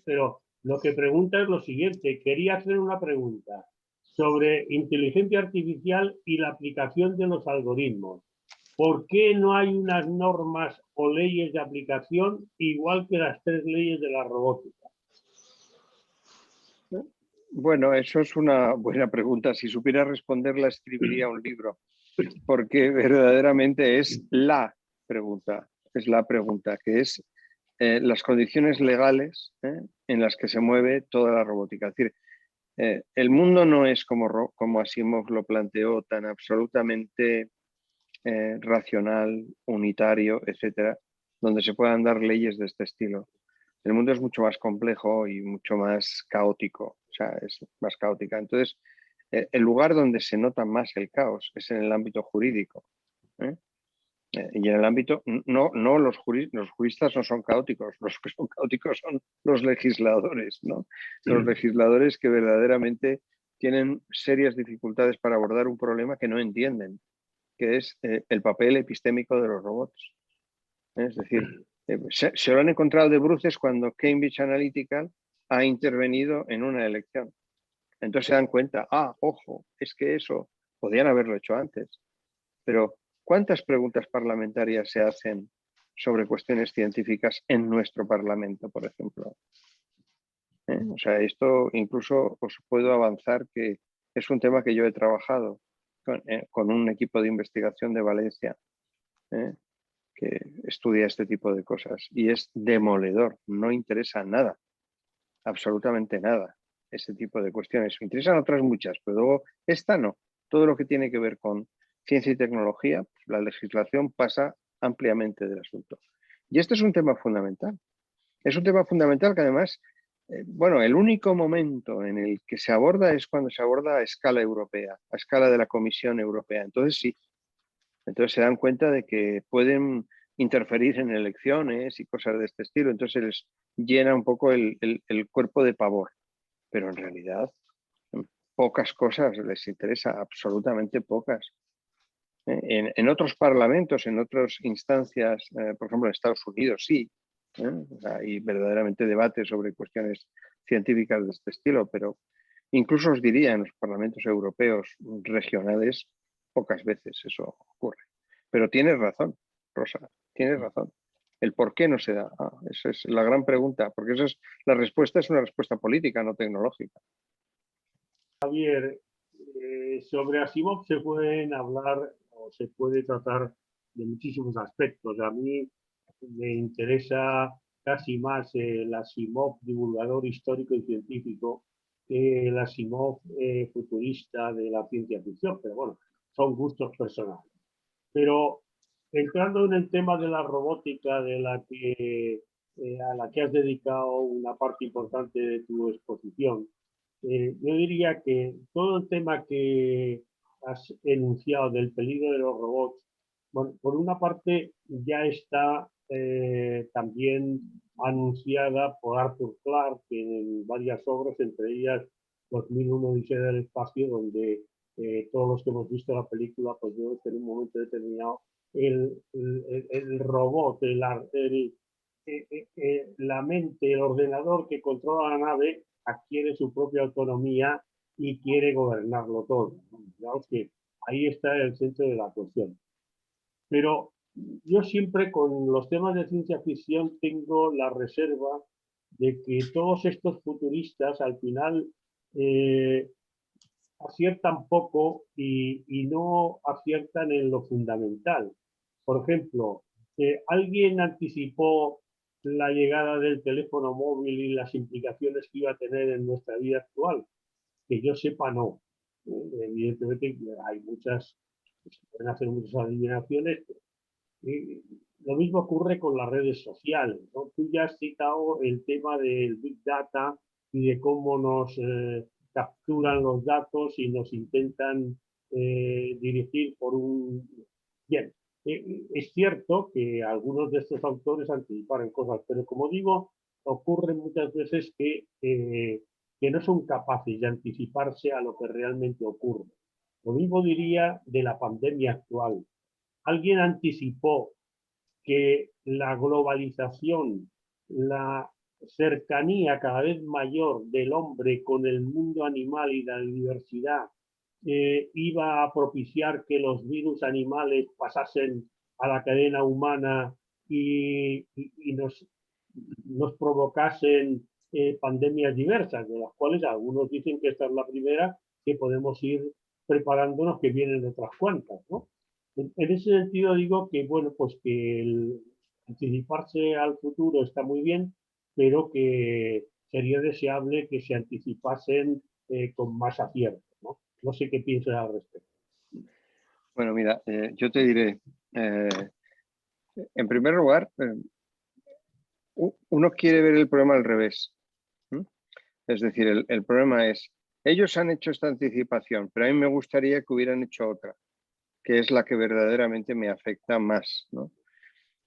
pero lo que pregunta es lo siguiente. Quería hacer una pregunta sobre inteligencia artificial y la aplicación de los algoritmos. ¿Por qué no hay unas normas o leyes de aplicación igual que las 3 leyes de la robótica? Bueno, eso es una buena pregunta. Si supiera responderla, escribiría un libro, porque verdaderamente es la pregunta, que es las condiciones legales en las que se mueve toda la robótica. Es decir, el mundo no es como Asimov lo planteó, tan absolutamente racional, unitario, etcétera, donde se puedan dar leyes de este estilo. El mundo es mucho más complejo y mucho más caótico, o sea, es más caótica. Entonces, el lugar donde se nota más el caos es en el ámbito jurídico. Y en el ámbito, los juristas no son caóticos, los que son caóticos son los legisladores, ¿no? Los legisladores que verdaderamente tienen serias dificultades para abordar un problema que no entienden, que es el papel epistémico de los robots. Es decir, se lo han encontrado de bruces cuando Cambridge Analytica ha intervenido en una elección. Entonces se dan cuenta, ojo, es que eso podían haberlo hecho antes. Pero ¿cuántas preguntas parlamentarias se hacen sobre cuestiones científicas en nuestro Parlamento, por ejemplo? O sea, esto incluso os puedo avanzar que es un tema que yo he trabajado con un equipo de investigación de Valencia que estudia este tipo de cosas y es demoledor, no interesa nada, absolutamente nada, ese tipo de cuestiones. Me interesan otras muchas, pero luego esta no. Todo lo que tiene que ver con ciencia y tecnología, pues la legislación pasa ampliamente del asunto. Y este es un tema fundamental. Es un tema fundamental que además, bueno, el único momento en el que se aborda es cuando se aborda a escala europea, a escala de la Comisión Europea. Entonces sí, entonces se dan cuenta de que pueden interferir en elecciones y cosas de este estilo. Entonces les llena un poco el cuerpo de pavor. Pero en realidad pocas cosas les interesa, absolutamente pocas. En otros parlamentos, en otras instancias, por ejemplo en Estados Unidos sí, hay verdaderamente debates sobre cuestiones científicas de este estilo, pero incluso os diría en los parlamentos europeos regionales pocas veces eso ocurre. Pero tienes razón, Rosa, tienes razón. El por qué no se da, esa es la gran pregunta, porque esa es, la respuesta es una respuesta política, no tecnológica. Javier, sobre Asimov se pueden hablar o se puede tratar de muchísimos aspectos. A mí me interesa casi más el Asimov divulgador histórico y científico que el Asimov futurista de la ciencia ficción, pero bueno, son gustos personales. Pero entrando en el tema de la robótica, de la que, a la que has dedicado una parte importante de tu exposición, yo diría que todo el tema que has enunciado del peligro de los robots, bueno, por una parte ya está también anunciada por Arthur Clarke en varias obras, entre ellas 2001 Odisea del Espacio, donde todos los que hemos visto la película, pues vemos que en un momento determinado el robot, la mente, el ordenador que controla la nave adquiere su propia autonomía y quiere gobernarlo todo. Digamos que ahí está el centro de la cuestión. Pero yo siempre con los temas de ciencia ficción tengo la reserva de que todos estos futuristas al final aciertan poco y no aciertan en lo fundamental. Por ejemplo, alguien anticipó la llegada del teléfono móvil y las implicaciones que iba a tener en nuestra vida actual. Que yo sepa, no. Evidentemente hay muchas, se pueden hacer muchas adivinaciones. Lo mismo ocurre con las redes sociales, ¿no? Tú ya has citado el tema del Big Data y de cómo nos capturan los datos y nos intentan dirigir por un... Bien, es cierto que algunos de estos autores anticiparon cosas, pero como digo, ocurre muchas veces que no son capaces de anticiparse a lo que realmente ocurre. Lo mismo diría de la pandemia actual. Alguien anticipó que la globalización, la cercanía cada vez mayor del hombre con el mundo animal y la diversidad iba a propiciar que los virus animales pasasen a la cadena humana y nos provocasen pandemias diversas, de las cuales algunos dicen que esta es la primera, que podemos ir preparándonos, que vienen otras cuantas, ¿no? En ese sentido digo que, bueno, pues que el anticiparse al futuro está muy bien, pero que sería deseable que se anticipasen con más acierto, ¿no? No sé qué piensas al respecto. Bueno, mira, yo te diré, en primer lugar, uno quiere ver el problema al revés. Es decir, el problema es, ellos han hecho esta anticipación, pero a mí me gustaría que hubieran hecho otra, que es la que verdaderamente me afecta más, ¿no?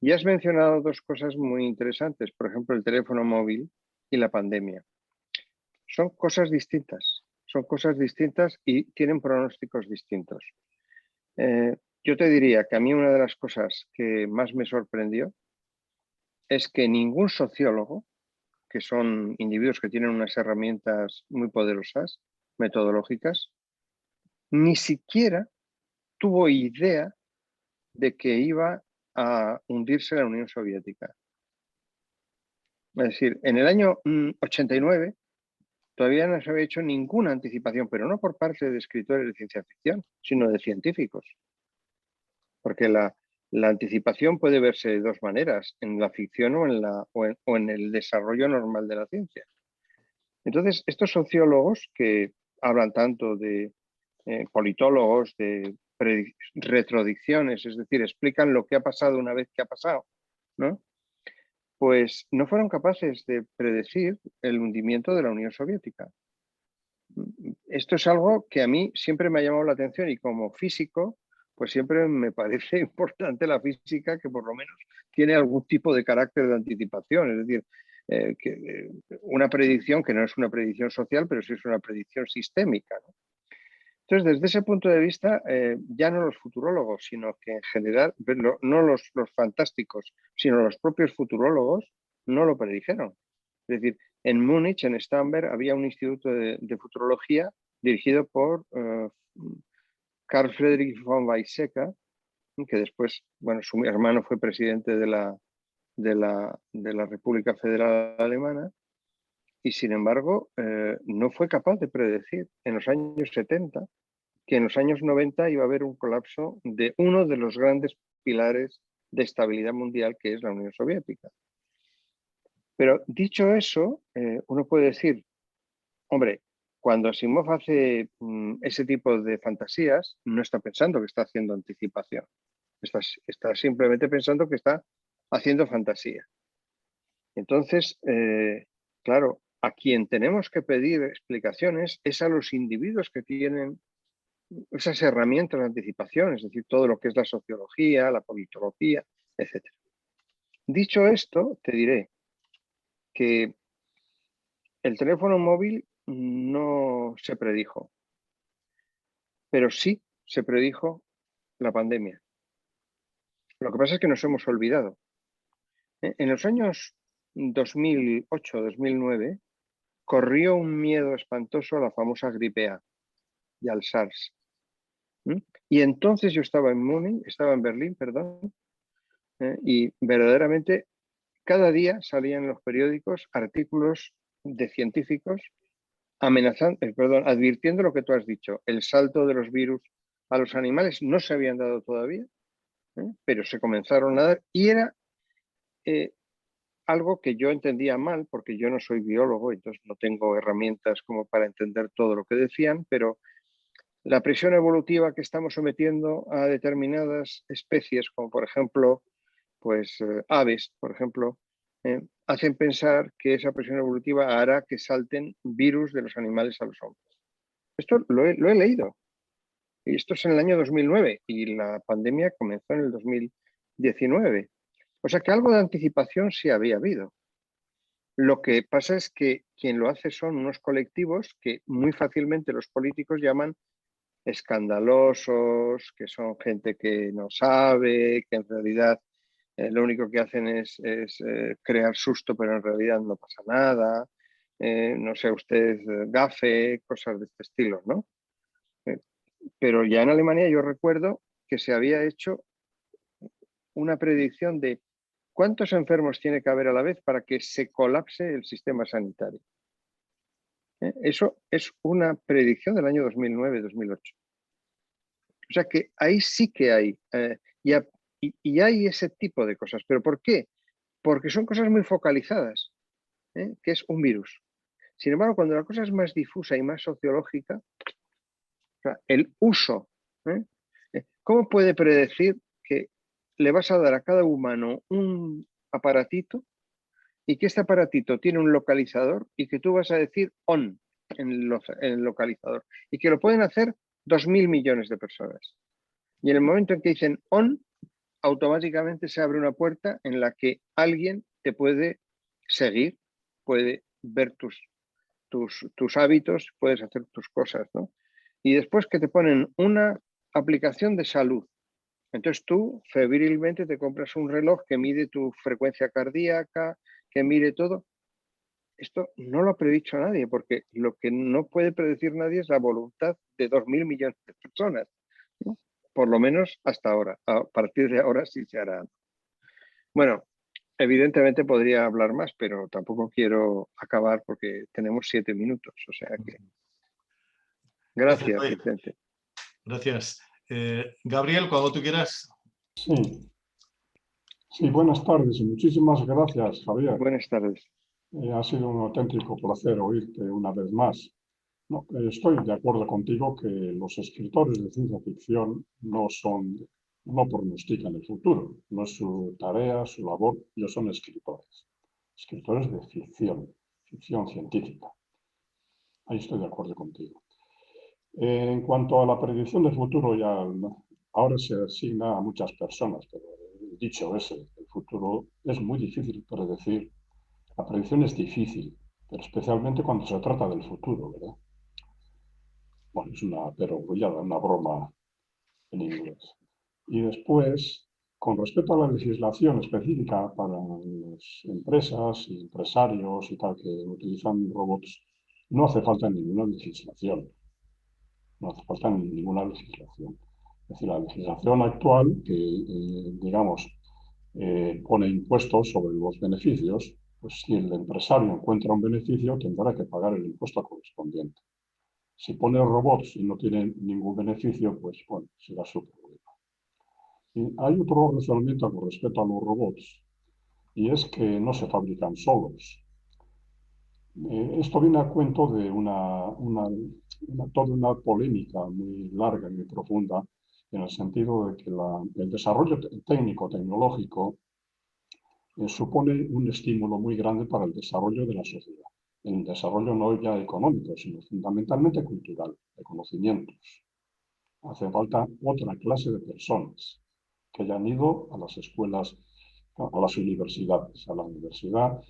Y has mencionado dos cosas muy interesantes, por ejemplo, el teléfono móvil y la pandemia. Son cosas distintas y tienen pronósticos distintos. Yo te diría que a mí una de las cosas que más me sorprendió es que ningún sociólogo, que son individuos que tienen unas herramientas muy poderosas, metodológicas, ni siquiera tuvo idea de que iba a hundirse la Unión Soviética. Es decir, en el año 89 todavía no se había hecho ninguna anticipación, pero no por parte de escritores de ciencia ficción, sino de científicos. Porque la anticipación puede verse de dos maneras, en la ficción o en el desarrollo normal de la ciencia. Entonces, estos sociólogos que hablan tanto de politólogos, de retrodicciones, es decir, explican lo que ha pasado una vez que ha pasado, ¿no? Pues no fueron capaces de predecir el hundimiento de la Unión Soviética. Esto es algo que a mí siempre me ha llamado la atención y como físico, pues siempre me parece importante la física, que por lo menos tiene algún tipo de carácter de anticipación, es decir, una predicción que no es una predicción social, pero sí es una predicción sistémica, ¿no? Entonces, desde ese punto de vista, ya no los futurólogos, sino que en general, no los fantásticos, sino los propios futurólogos no lo predijeron. Es decir, en Múnich, en Stamberg, había un instituto de futurología dirigido por Carl Friedrich von Weizsäcker, que después, bueno, su hermano fue presidente de la República Federal Alemana, y sin embargo no fue capaz de predecir en los años 70 que en los años 90 iba a haber un colapso de uno de los grandes pilares de estabilidad mundial, que es la Unión Soviética. Pero dicho eso, uno puede decir, hombre, cuando Asimov hace ese tipo de fantasías, no está pensando que está haciendo anticipación. Está simplemente pensando que está haciendo fantasía. Entonces, claro, a quien tenemos que pedir explicaciones es a los individuos que tienen esas herramientas de anticipación, es decir, todo lo que es la sociología, la politología, etc. Dicho esto, te diré que el teléfono móvil no se predijo, pero sí se predijo la pandemia. Lo que pasa es que nos hemos olvidado. En los años 2008-2009 corrió un miedo espantoso a la famosa gripe A y al SARS. Y entonces yo estaba en Berlín, perdón, y verdaderamente cada día salían en los periódicos artículos de científicos advirtiendo lo que tú has dicho. El salto de los virus a los animales no se habían dado todavía, pero se comenzaron a dar, y era algo que yo entendía mal, porque yo no soy biólogo, entonces no tengo herramientas como para entender todo lo que decían, pero la presión evolutiva que estamos sometiendo a determinadas especies, como por ejemplo, pues aves, por ejemplo, hacen pensar que esa presión evolutiva hará que salten virus de los animales a los hombres. Esto lo he leído. Y esto es en el año 2009 y la pandemia comenzó en el 2019. O sea que algo de anticipación sí había habido. Lo que pasa es que quien lo hace son unos colectivos que muy fácilmente los políticos llaman escandalosos, que son gente que no sabe, que en realidad lo único que hacen es crear susto, pero en realidad no pasa nada. No sé, usted, gafe, cosas de este estilo, ¿no? Pero ya en Alemania yo recuerdo que se había hecho una predicción de cuántos enfermos tiene que haber a la vez para que se colapse el sistema sanitario. Eso es una predicción del año 2009-2008. O sea que ahí sí que hay, y hay ese tipo de cosas. ¿Pero por qué? Porque son cosas muy focalizadas, que es un virus. Sin embargo, cuando la cosa es más difusa y más sociológica, o sea, el uso, ¿cómo puede predecir que le vas a dar a cada humano un aparatito y que este aparatito tiene un localizador y que tú vas a decir on en el localizador y que lo pueden hacer 2.000 millones de personas? Y en el momento en que dicen on, automáticamente se abre una puerta en la que alguien te puede seguir, puede ver tus hábitos, puedes hacer tus cosas, ¿no? Y después que te ponen una aplicación de salud. Entonces tú febrilmente te compras un reloj que mide tu frecuencia cardíaca, que mide todo. Esto no lo ha predicho nadie, porque lo que no puede predecir nadie es la voluntad de 2.000 millones de personas, ¿no? Por lo menos hasta ahora. A partir de ahora sí se hará. Bueno, evidentemente podría hablar más, pero tampoco quiero acabar porque tenemos 7 minutos. O sea que... Gracias, Vicente. Gracias. Gabriel, cuando tú quieras. Sí, buenas tardes y muchísimas gracias, Javier. Buenas tardes. Ha sido un auténtico placer oírte una vez más. No, estoy de acuerdo contigo que los escritores de ciencia ficción no pronostican el futuro. No es su tarea, su labor. Ellos son escritores. Escritores de ficción científica. Ahí estoy de acuerdo contigo. En cuanto a la predicción del futuro, ya ahora se asigna a muchas personas, pero el dicho ese, el futuro es muy difícil predecir. La predicción es difícil, pero especialmente cuando se trata del futuro, ¿verdad? Bueno, es una perogrullada, una broma en inglés. Y después, con respecto a la legislación específica para las empresas y empresarios y tal que utilizan robots, no hace falta ninguna legislación. No hace falta ninguna legislación. Es decir, la legislación actual que, digamos, pone impuestos sobre los beneficios, pues si el empresario encuentra un beneficio, tendrá que pagar el impuesto correspondiente. Si pone robots y no tiene ningún beneficio, pues bueno, será su problema. Y hay otro razonamiento con respecto a los robots, y es que no se fabrican solos. Esto viene a cuento de toda una polémica muy larga y muy profunda, en el sentido de que el desarrollo técnico-tecnológico supone un estímulo muy grande para el desarrollo de la sociedad. El desarrollo no ya económico, sino fundamentalmente cultural, de conocimientos. Hace falta otra clase de personas que hayan ido a las escuelas, a las universidades, a la universidad.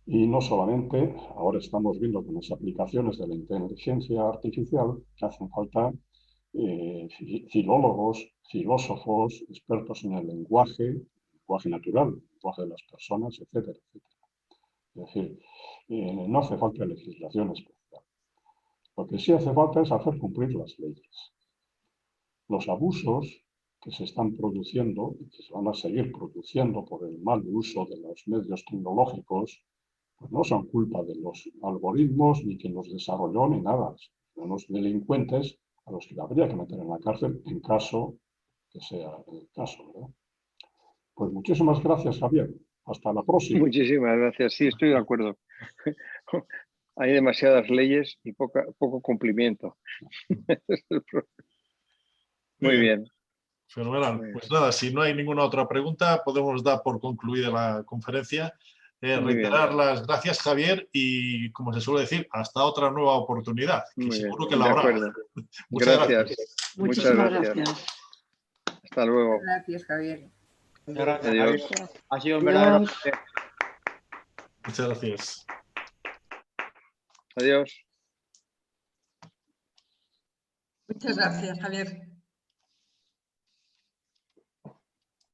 Y no solamente, ahora estamos viendo con las aplicaciones de la inteligencia artificial que hacen falta filólogos, filósofos, expertos en el lenguaje natural, el lenguaje de las personas, etcétera, etcétera. Es decir, no hace falta legislación especial. Lo que sí hace falta es hacer cumplir las leyes. Los abusos que se están produciendo y que se van a seguir produciendo por el mal uso de los medios tecnológicos, pues no son culpa de los algoritmos, ni quien los desarrolló, ni nada. Son los delincuentes a los que habría que meter en la cárcel en caso que sea el caso, ¿verdad? Pues muchísimas gracias, Javier. Hasta la próxima. Muchísimas gracias. Sí, estoy de acuerdo. Hay demasiadas leyes y poco cumplimiento. Muy bien. Fenomenal. Pues nada, si no hay ninguna otra pregunta, podemos dar por concluida la conferencia. Reiterar las gracias, Javier, y como se suele decir, hasta otra nueva oportunidad, que Muy seguro bien. que la De habrá. acuerdo. Muchas Gracias. gracias. Muchas gracias. Hasta luego. Gracias, Javier. Muchas gracias, Adiós. Javier. Ha sido un verdadero Adiós. placer. Muchas gracias. Adiós. Muchas gracias, Javier.